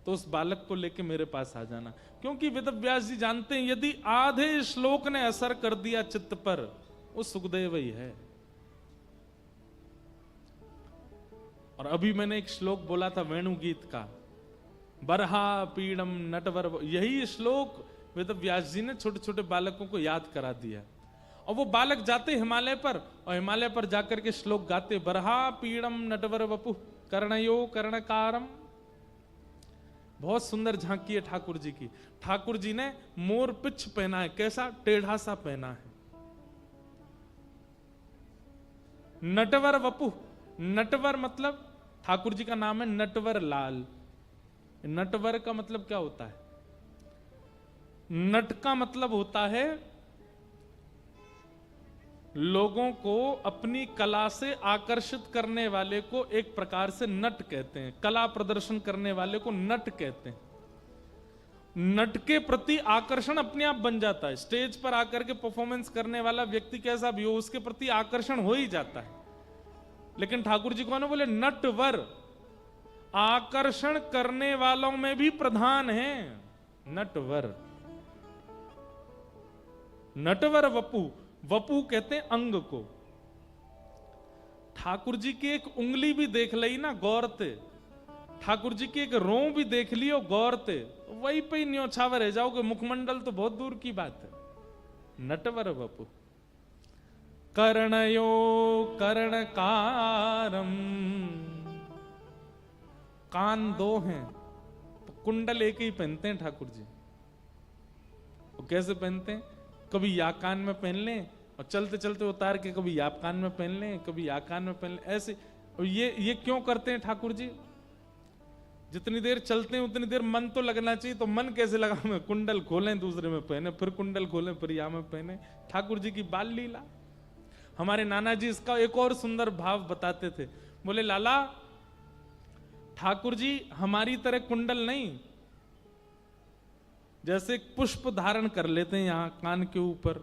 तो उस बालक को लेके मेरे पास आ जाना। क्योंकि वेद व्यास जी जानते हैं यदि आधे श्लोक ने असर कर दिया चित्त पर, वो सुखदेव ही है। और अभी मैंने एक श्लोक बोला था वेणु गीत का, बरहा पीड़म नटवर, यही श्लोक वेद व्यास जी ने छोटे छोटे बालकों को याद करा दिया। और वो बालक जाते हिमालय पर, और हिमालय पर जाकर के श्लोक गाते, बरहा पीड़म नटवर वपु कर्णयो कर्णकारम। बहुत सुंदर झांकी है ठाकुर जी की। ठाकुर जी ने मोर पिछ पहना है, कैसा टेढ़ा सा पहना है। नटवर वपु, नटवर मतलब ठाकुर जी का नाम है नटवर लाल। नटवर का मतलब क्या होता है? नट का मतलब होता है लोगों को अपनी कला से आकर्षित करने वाले को एक प्रकार से नट कहते हैं। कला प्रदर्शन करने वाले को नट कहते हैं। नट के प्रति आकर्षण अपने आप बन जाता है। स्टेज पर आकर के परफॉर्मेंस करने वाला व्यक्ति कैसा भी हो, उसके प्रति आकर्षण हो ही जाता है। लेकिन ठाकुर जी कौन बोले? नटवर, आकर्षण करने वालों में भी प्रधान है नटवर। नटवर वपु, वपु कहते हैं अंग को। ठाकुर जी की एक उंगली भी देख ली ना गौरते, ठाकुर जी की एक रों भी देख लियो गौरते, वही पे न्योछावर रह जाओगे। मुखमंडल तो बहुत दूर की बात है। नटवर वपु कर्णयो कर्णकारम, कान दो हैं तो कुंडल एक ही पहनते हैं ठाकुर जी। वो कैसे पहनते हैं? कभी या कान में पहन लें और चलते चलते उतार के कभी या कान में पहन लें, कभी या कान में पहन लें, ऐसे। और ये क्यों करते हैं ठाकुर जी? जितनी देर चलते हैं उतनी देर मन तो लगना चाहिए, तो मन कैसे लगा? में कुंडल खोलें दूसरे में पहने, फिर कुंडल खोलें फिर या में पहने। ठाकुर जी की बाल लीला। हमारे नाना जी इसका एक और सुंदर भाव बताते थे। बोले, लाला ठाकुर जी हमारी तरह कुंडल नहीं, जैसे पुष्प धारण कर लेते हैं यहां कान के ऊपर,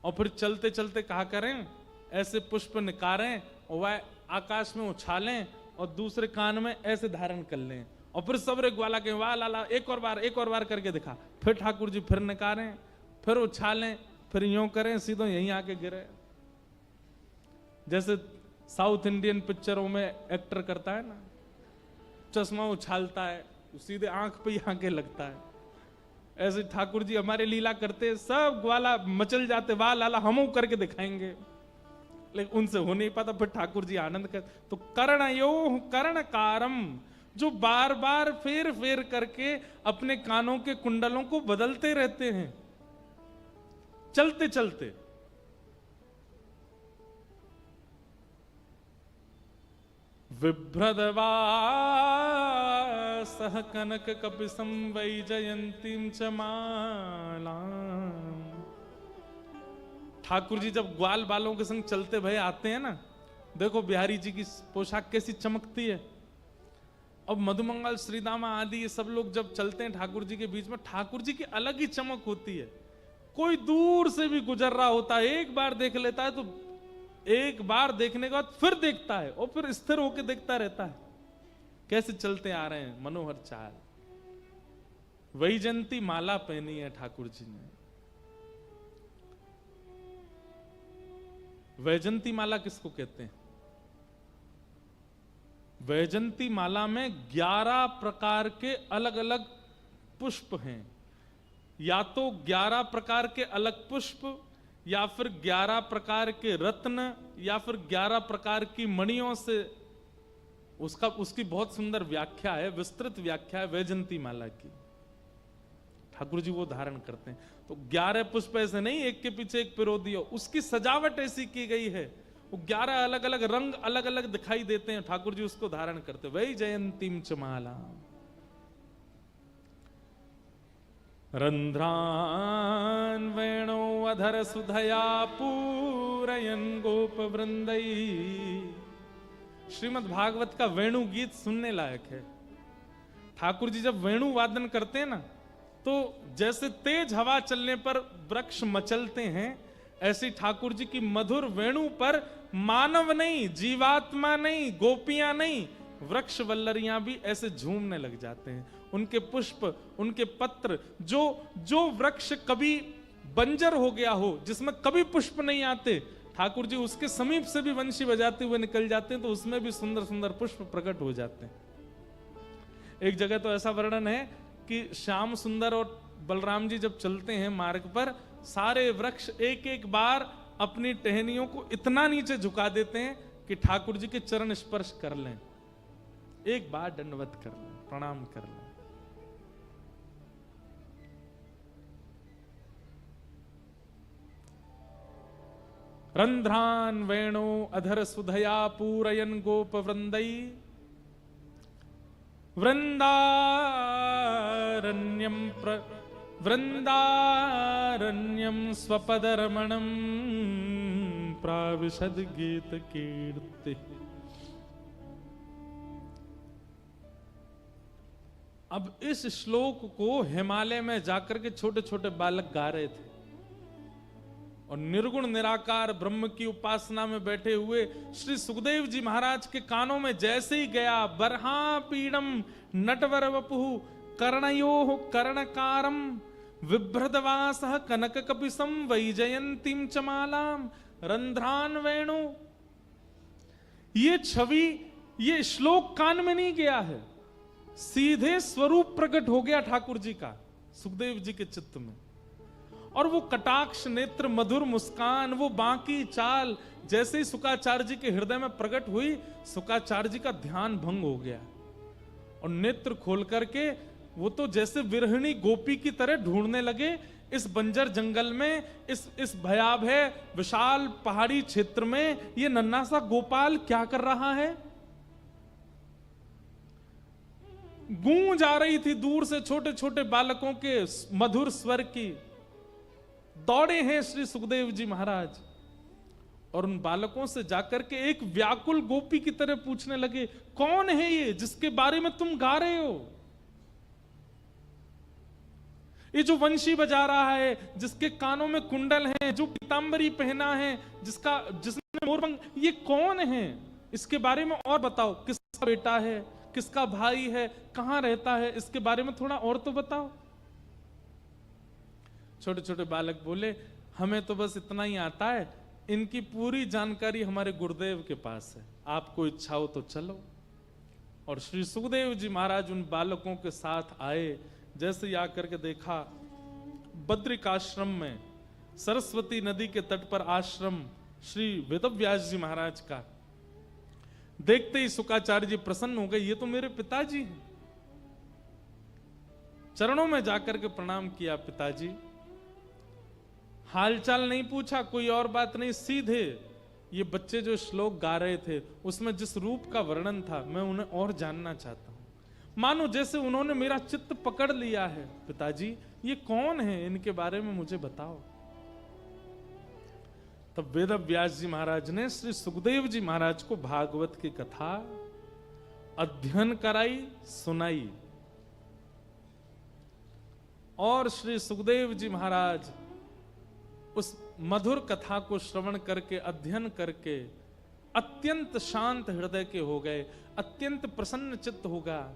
और फिर चलते चलते कहा करें ऐसे पुष्प निकारें और वह आकाश में उछालें और दूसरे कान में ऐसे धारण कर लें, और फिर सबरे ग्वाला के वाह लाला एक और बार करके दिखा। फिर ठाकुर जी फिर निकारें, फिर उछालें, फिर यूं करें, सीधो यहीं आके गिरे। जैसे साउथ इंडियन पिक्चरों में एक्टर करता है ना, चश्मा उछालता है सीधे आंख पे ही आके लगता है, ऐसे ठाकुर जी हमारे लीला करते, सब ग्वाला मचल जाते, वाह लाला हम करके दिखाएंगे, लेकिन उनसे हो नहीं पाता। फिर ठाकुर जी आनंद कर। तो कर्णयो कर्णकारम, जो बार बार फेर फेर करके अपने कानों के कुंडलों को बदलते रहते हैं चलते चलते। विभ्रदवा सह कनक कपिसं वैजयंतीं च मालाम्। ठाकुर जी जब ग्वाल बालों के संग चलते भय आते हैं ना, देखो बिहारी जी की पोशाक कैसी चमकती है। अब मधुमंगल श्रीदामा आदि ये सब लोग जब चलते हैं ठाकुर जी के बीच में, ठाकुर जी की अलग ही चमक होती है। कोई दूर से भी गुजर रहा होता है, एक बार देख लेता है तो एक बार देखने के बाद फिर देखता है और फिर स्थिर होकर देखता रहता है कैसे चलते आ रहे हैं, मनोहर चाल। वैजयंती माला पहनी है ठाकुर जी ने। वैजयंती माला किसको कहते हैं? वैजयंती माला में 11 प्रकार के अलग अलग पुष्प हैं। या तो 11 प्रकार के अलग पुष्प, या फिर 11 प्रकार के रत्न, या फिर 11 प्रकार की मणियों से उसकी बहुत सुंदर व्याख्या है, विस्तृत व्याख्या है वैजंती माला की। ठाकुर जी वो धारण करते हैं। तो 11 पुष्प ऐसे नहीं एक के पीछे एक पिरो दियो, उसकी सजावट ऐसी की गई है, वो 11 अलग अलग रंग अलग अलग दिखाई देते हैं, ठाकुर जी उसको धारण करते। वही जयंतीम च माला रंध्रान वेणो अधर सुधया पूरयन गोप वृंदई। श्रीमद् भागवत का वेणु गीत सुनने लायक है। ठाकुर जी जब वेणु वादन करते हैं ना, तो जैसे तेज हवा चलने पर वृक्ष मचलते हैं, ऐसी ठाकुर जी की मधुर वेणु पर मानव नहीं, जीवात्मा नहीं, गोपियां नहीं, वृक्ष वल्लरियां भी ऐसे झूमने लग जाते हैं। उनके पुष्प, उनके पत्र, जो वृक्ष कभी बंजर हो गया हो, जिसमें कभी पुष्प नहीं आते, ठाकुर जी उसके समीप से भी वंशी बजाते हुए निकल जाते हैं, तो उसमें भी सुंदर सुंदर पुष्प प्रकट हो जाते हैं। एक जगह तो ऐसा वर्णन है कि श्याम सुंदर और बलराम जी जब चलते हैं मार्ग पर, सारे वृक्ष एक एक बार अपनी टहनियों को इतना नीचे झुका देते हैं कि ठाकुर जी के चरण स्पर्श कर लें, एक बार दंडवत कर लें, प्रणाम कर लें। रंध्रान वेणु अधर सुधया पूरयन गोप वृंदई वृंदारण्यम स्वपदरमणम प्राविशद गीत कीर्ति। अब इस श्लोक को हिमालय में जाकर के छोटे छोटे बालक गा रहे थे, और निर्गुण निराकार ब्रह्म की उपासना में बैठे हुए श्री सुखदेव जी महाराज के कानों में जैसे ही गया, बरहा पीड़म नटवर वपुः कर्णयोः कर्णकारम विभ्रदवासः कनक कपिसम वैजयंतीम च मालाम रंध्रान वेणु। ये छवि, ये श्लोक कान में नहीं गया है, सीधे स्वरूप प्रकट हो गया ठाकुर जी का सुखदेव जी के चित्त में। और वो कटाक्ष नेत्र, मधुर मुस्कान, वो बांकी चाल जैसे ही शुकाचार्य जी के हृदय में प्रकट हुई, शुकाचार्य जी का ध्यान भंग हो गया, और नेत्र खोल करके वो तो जैसे विरहिणी गोपी की तरह ढूंढने लगे इस बंजर जंगल में, इस भयावह विशाल पहाड़ी क्षेत्र में ये नन्हा सा गोपाल क्या कर रहा है। गूंज आ रही थी दूर से छोटे छोटे बालकों के मधुर स्वर की। दौड़े हैं श्री सुखदेव जी महाराज, और उन बालकों से जाकर के एक व्याकुल गोपी की तरह पूछने लगे, कौन है ये जिसके बारे में तुम गा रहे हो? ये जो वंशी बजा रहा है, जिसके कानों में कुंडल हैं, जो पीतांबरी पहना है, जिसने मोरपंख, ये कौन है? इसके बारे में और बताओ। किसका बेटा है, किसका भाई है, कहां रहता है, इसके बारे में थोड़ा और तो बताओ। छोटे छोटे बालक बोले, हमें तो बस इतना ही आता है, इनकी पूरी जानकारी हमारे गुरुदेव के पास है, आपको इच्छा हो तो चलो। और श्री सुखदेव जी महाराज उन बालकों के साथ आए। जैसे ही आकर के देखा, बद्रिकाश्रम में सरस्वती नदी के तट पर आश्रम श्री वेदव्यास जी महाराज का, देखते ही शुकाचार्य जी प्रसन्न हो गए, ये तो मेरे पिताजी हैं। चरणों में जाकर के प्रणाम किया, पिताजी। हालचाल नहीं पूछा, कोई और बात नहीं, सीधे ये बच्चे जो श्लोक गा रहे थे उसमें जिस रूप का वर्णन था, मैं उन्हें और जानना चाहता हूं। मानो जैसे उन्होंने मेरा चित्त पकड़ लिया है। पिताजी, ये कौन है, इनके बारे में मुझे बताओ। तब वेदव्यास जी महाराज ने श्री सुखदेव जी महाराज को भागवत की कथा अध्ययन कराई, सुनाई। और श्री सुखदेव जी महाराज उस मधुर कथा को श्रवण करके, अध्ययन करके अत्यंत शांत हृदय के हो गए, अत्यंत प्रसन्न चित्त होगा।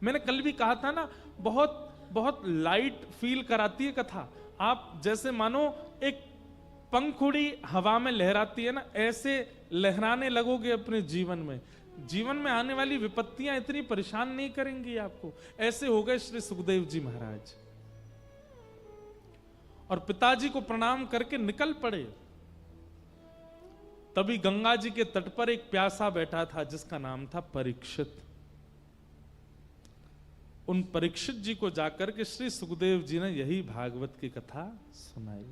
मैंने कल भी कहा था ना, बहुत बहुत लाइट फील कराती है कथा। आप जैसे मानो एक पंखुड़ी हवा में लहराती है ना, ऐसे लहराने लगोगे अपने जीवन में। जीवन में आने वाली विपत्तियां इतनी परेशान नहीं करेंगी आपको। ऐसे हो गए श्री सुखदेव जी महाराज। और पिताजी को प्रणाम करके निकल पड़े। तभी गंगा जी के तट पर एक प्यासा बैठा था जिसका नाम था परीक्षित। उन परीक्षित जी को जाकर के श्री सुखदेव जी ने यही भागवत की कथा सुनाई।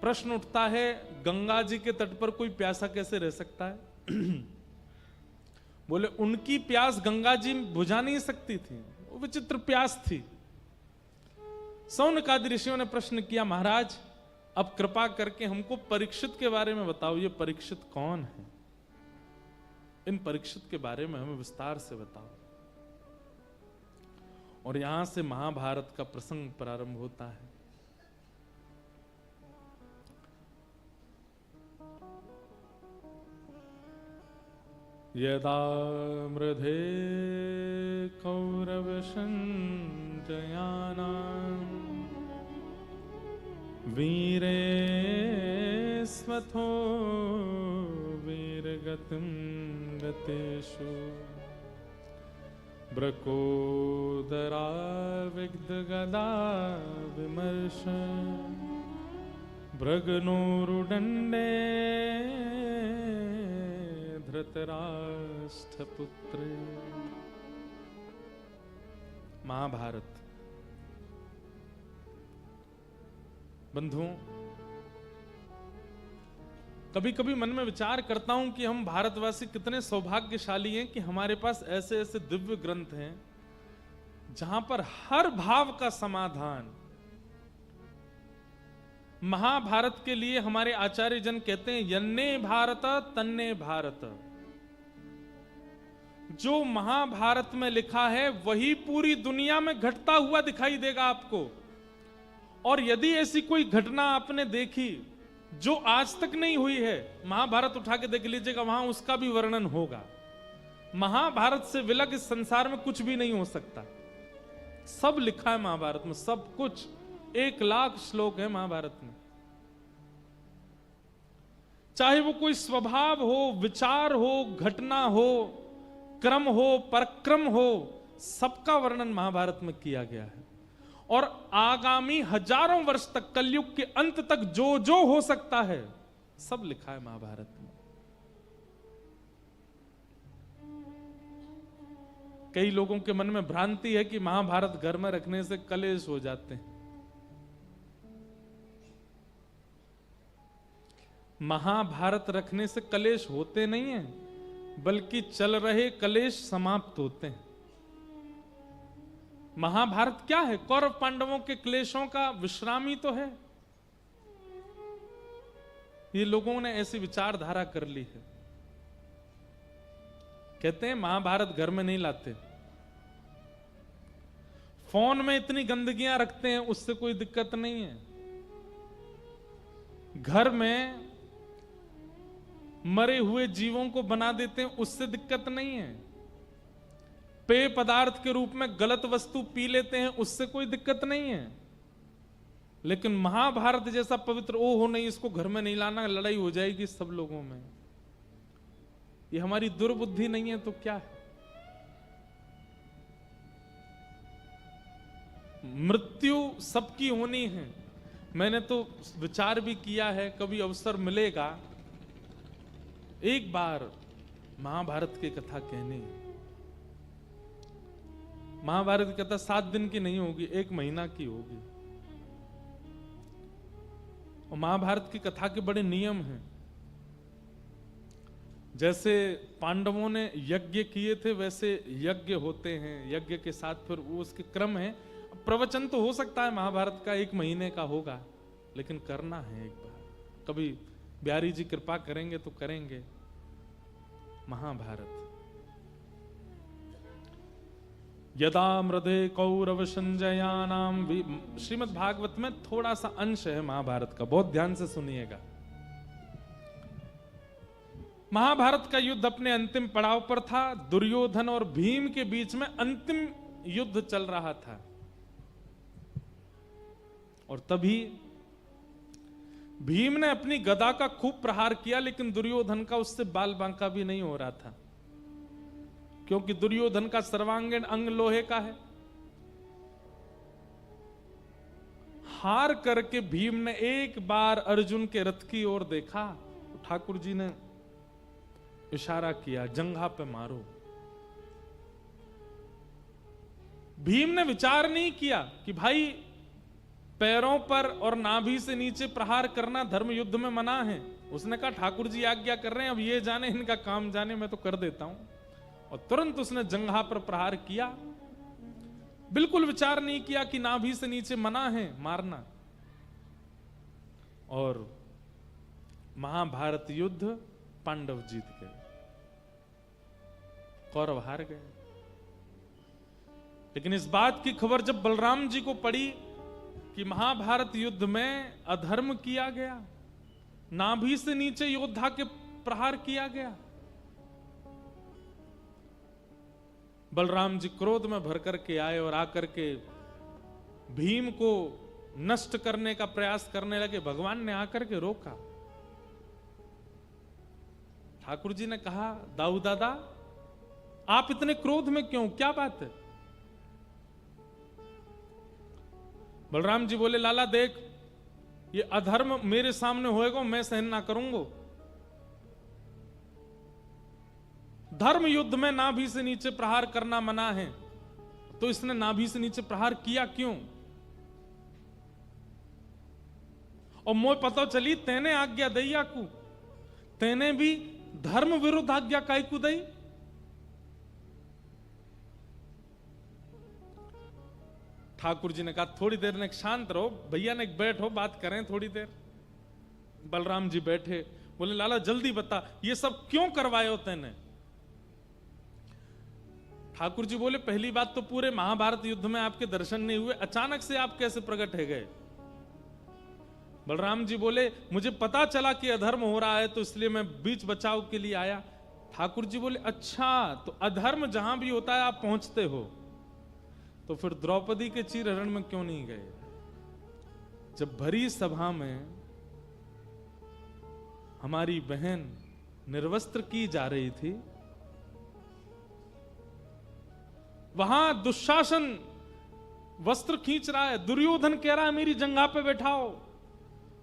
प्रश्न उठता है, गंगा जी के तट पर कोई प्यासा कैसे रह सकता है? बोले उनकी प्यास गंगा जी बुझा नहीं सकती थी, वो विचित्र प्यास थी। सौनकादि ऋषियों ने प्रश्न किया, महाराज अब कृपा करके हमको परीक्षित के बारे में बताओ, ये परीक्षित कौन है? इन परीक्षित के बारे में हमें विस्तार से बताओ। और यहां से महाभारत का प्रसंग प्रारंभ होता है। यदा मृधे कौरव संजयानां वीरे स्वथो वीरगतिं गतेषु ब्रकोदरा विग्धगदा विमर्श भृगनोरुदण्डे धृतराष्ट्रपुत्र। महाभारत। बंधुओं, कभी कभी मन में विचार करता हूं कि हम भारतवासी कितने सौभाग्यशाली हैं कि हमारे पास ऐसे ऐसे दिव्य ग्रंथ हैं जहां पर हर भाव का समाधान। महाभारत के लिए हमारे आचार्य जन कहते हैं, यन्ने भारत तन्ने भारत। जो महाभारत में लिखा है वही पूरी दुनिया में घटता हुआ दिखाई देगा आपको। और यदि ऐसी कोई घटना आपने देखी जो आज तक नहीं हुई है, महाभारत उठा के देख लीजिएगा, वहां उसका भी वर्णन होगा। महाभारत से विलग इस संसार में कुछ भी नहीं हो सकता। सब लिखा है महाभारत में, सब कुछ। 1,00,000 श्लोक है महाभारत में। चाहे वो कोई स्वभाव हो, विचार हो, घटना हो, क्रम हो, पराक्रम हो, सबका वर्णन महाभारत में किया गया है। और आगामी हजारों वर्ष तक, कलयुग के अंत तक जो जो हो सकता है सब लिखा है महाभारत में। कई लोगों के मन में भ्रांति है कि महाभारत घर में रखने से कलेश हो जाते हैं। महाभारत रखने से कलेश होते नहीं हैं, बल्कि चल रहे कलेश समाप्त होते हैं। महाभारत क्या है? कौरव पांडवों के क्लेशों का विश्रामी तो है। ये लोगों ने ऐसी विचारधारा कर ली है। कहते हैं महाभारत घर में नहीं लाते, फोन में इतनी गंदगियां रखते हैं, उससे कोई दिक्कत नहीं है। घर में मरे हुए जीवों को बना देते हैं, उससे दिक्कत नहीं है। पेय पदार्थ के रूप में गलत वस्तु पी लेते हैं, उससे कोई दिक्कत नहीं है। लेकिन महाभारत जैसा पवित्र, ओहो नहीं, इसको घर में नहीं लाना, लड़ाई हो जाएगी सब लोगों में। ये हमारी दुर्बुद्धि नहीं है तो क्या है? मृत्यु सबकी होनी है। मैंने तो विचार भी किया है, कभी अवसर मिलेगा एक बार महाभारत की कथा कहने। महाभारत की कथा 7 दिन की नहीं होगी, 1 महीना की होगी। और महाभारत की कथा के बड़े नियम हैं। जैसे पांडवों ने यज्ञ किए थे, वैसे यज्ञ होते हैं। यज्ञ के साथ फिर वो उसके क्रम है। प्रवचन तो हो सकता है महाभारत का 1 महीने का होगा, लेकिन करना है एक बार। कभी बिहारी जी कृपा करेंगे तो करेंगे। महाभारत। यदा मृधे कौरव संजयानाम, श्रीमद् भागवत में थोड़ा सा अंश है महाभारत का, बहुत ध्यान से सुनिएगा। महाभारत का युद्ध अपने अंतिम पड़ाव पर था। दुर्योधन और भीम के बीच में अंतिम युद्ध चल रहा था। और तभी भीम ने अपनी गदा का खूब प्रहार किया, लेकिन दुर्योधन का उससे बाल बांका भी नहीं हो रहा था, क्योंकि दुर्योधन का सर्वांगीण अंग लोहे का है। हार करके भीम ने एक बार अर्जुन के रथ की ओर देखा तो ठाकुर जी ने इशारा किया, जंघा पे मारो। भीम ने विचार नहीं किया कि भाई पैरों पर और नाभि से नीचे प्रहार करना धर्म युद्ध में मना है। उसने कहा ठाकुर जी आज्ञा कर रहे हैं, अब ये जाने इनका काम जाने, मैं तो कर देता हूं। और तुरंत उसने जंघा पर प्रहार किया। बिल्कुल विचार नहीं किया कि नाभि से नीचे मना है मारना। और महाभारत युद्ध पांडव जीत गए, कौरव हार गए। लेकिन इस बात की खबर जब बलराम जी को पड़ी कि महाभारत युद्ध में अधर्म किया गया, नाभि से नीचे योद्धा के प्रहार किया गया, बलराम जी क्रोध में भर करके आए और आकर के भीम को नष्ट करने का प्रयास करने लगे। भगवान ने आकर के रोका। ठाकुर जी ने कहा, दाऊ दादा आप इतने क्रोध में क्यों, क्या बात है? बलराम जी बोले, लाला देख, ये अधर्म मेरे सामने होएगा, मैं सहन ना करूंगा। धर्म युद्ध में नाभि से नीचे प्रहार करना मना है, तो इसने नाभि से नीचे प्रहार किया क्यों? और मोह पता चली तेने आज्ञा दई आकू, तेने भी धर्म विरुद्ध आज्ञा काई को दई। ठाकुर जी ने कहा, थोड़ी देर ने शांत रहो भैया, ने बैठो बात करें थोड़ी देर। बलराम जी बैठे, बोले लाला जल्दी बता, ये सब क्यों करवायो तेने? ठाकुर जी बोले, पहली बात तो पूरे महाभारत युद्ध में आपके दर्शन नहीं हुए, अचानक से आप कैसे प्रकट है गए? बलराम जी बोले, मुझे पता चला कि अधर्म हो रहा है, तो इसलिए मैं बीच बचाव के लिए आया। ठाकुर जी बोले, अच्छा तो अधर्म जहां भी होता है आप पहुंचते हो, तो फिर द्रौपदी के चीरहरण में क्यों नहीं गए? जब भरी सभा में हमारी बहन निर्वस्त्र की जा रही थी, वहां दुशासन वस्त्र खींच रहा है, दुर्योधन कह रहा है मेरी जंघा पे बैठाओ,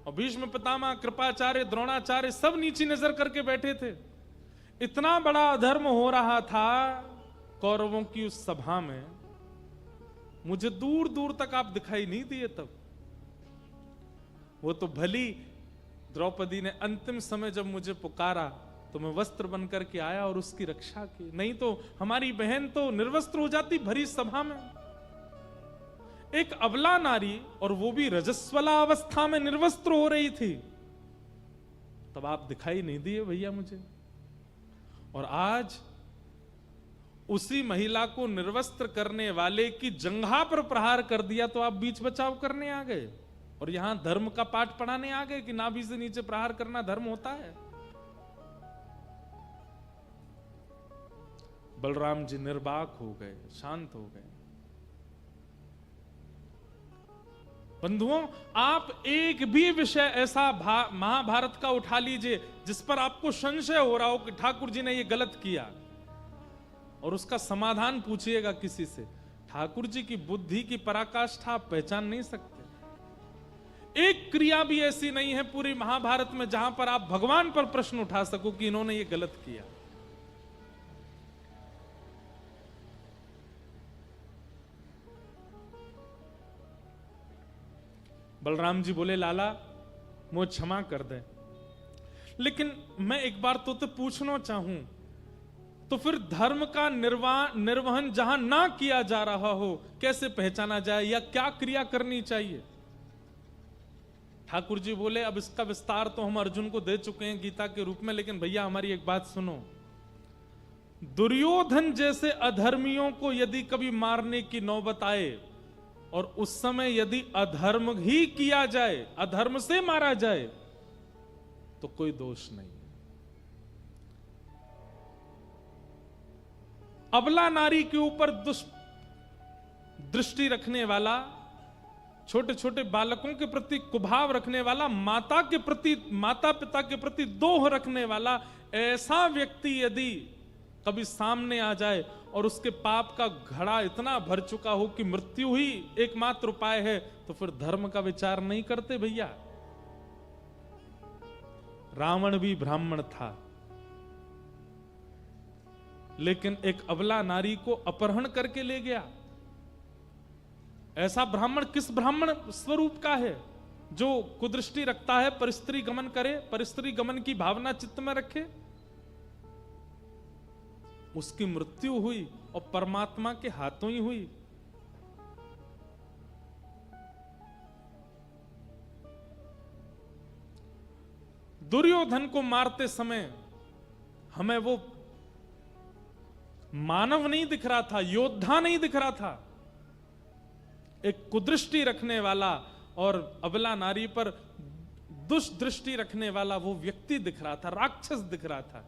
और भीष्म पितामह, कृपाचार्य, द्रोणाचार्य सब नीची नजर करके बैठे थे। इतना बड़ा अधर्म हो रहा था कौरवों की उस सभा में, मुझे दूर दूर तक आप दिखाई नहीं दिए। तब वो तो भली द्रौपदी ने अंतिम समय जब मुझे पुकारा तो मैं वस्त्र बन करके आया और उसकी रक्षा की, नहीं तो हमारी बहन तो निर्वस्त्र हो जाती भरी सभा में। एक अबला नारी, और वो भी रजस्वला अवस्था में निर्वस्त्र हो रही थी, तब आप दिखाई नहीं दिए भैया मुझे। और आज उसी महिला को निर्वस्त्र करने वाले की जंघा पर प्रहार कर दिया, तो आप बीच बचाव करने आ गए और यहां धर्म का पाठ पढ़ाने आ गए कि नाभि से नीचे प्रहार करना धर्म होता है। बलराम जी निर्बाक हो गए, शांत हो गए। बंधुओं, आप एक भी विषय ऐसा महाभारत का उठा लीजिए जिस पर आपको संशय हो रहा हो कि ठाकुर जी ने ये गलत किया, और उसका समाधान पूछिएगा किसी से, ठाकुर जी की बुद्धि की पराकाष्ठा आप पहचान नहीं सकते। एक क्रिया भी ऐसी नहीं है पूरी महाभारत में जहां पर आप भगवान पर प्रश्न उठा सको कि इन्होंने ये गलत किया। बलराम जी बोले, लाला मुझे क्षमा कर दे, लेकिन मैं एक बार तो पूछना चाहूं, तो फिर धर्म का निर्वहन जहां ना किया जा रहा हो कैसे पहचाना जाए, या क्या क्रिया करनी चाहिए? ठाकुर जी बोले, अब इसका विस्तार तो हम अर्जुन को दे चुके हैं गीता के रूप में, लेकिन भैया हमारी एक बात सुनो। दुर्योधन जैसे अधर्मियों को यदि कभी मारने की नौबत आए और उस समय यदि अधर्म ही किया जाए, अधर्म से मारा जाए, तो कोई दोष नहीं। अबला नारी के ऊपर दृष्टि रखने वाला, छोटे छोटे बालकों के प्रति कुभाव रखने वाला, माता पिता के प्रति दोह रखने वाला ऐसा व्यक्ति यदि कभी सामने आ जाए और उसके पाप का घड़ा इतना भर चुका हो कि मृत्यु ही एकमात्र उपाय है, तो फिर धर्म का विचार नहीं करते भैया। रावण भी ब्राह्मण था, लेकिन एक अबला नारी को अपहरण करके ले गया। ऐसा ब्राह्मण किस ब्राह्मण स्वरूप का है जो कुदृष्टि रखता है, परिस्त्री गमन करे, परिस्त्री गमन की भावना चित्त में रखे? उसकी मृत्यु हुई और परमात्मा के हाथों ही हुई। दुर्योधन को मारते समय हमें वो मानव नहीं दिख रहा था, योद्धा नहीं दिख रहा था, एक कुदृष्टि रखने वाला और अबला नारी पर दुष्दृष्टि रखने वाला वो व्यक्ति दिख रहा था, राक्षस दिख रहा था।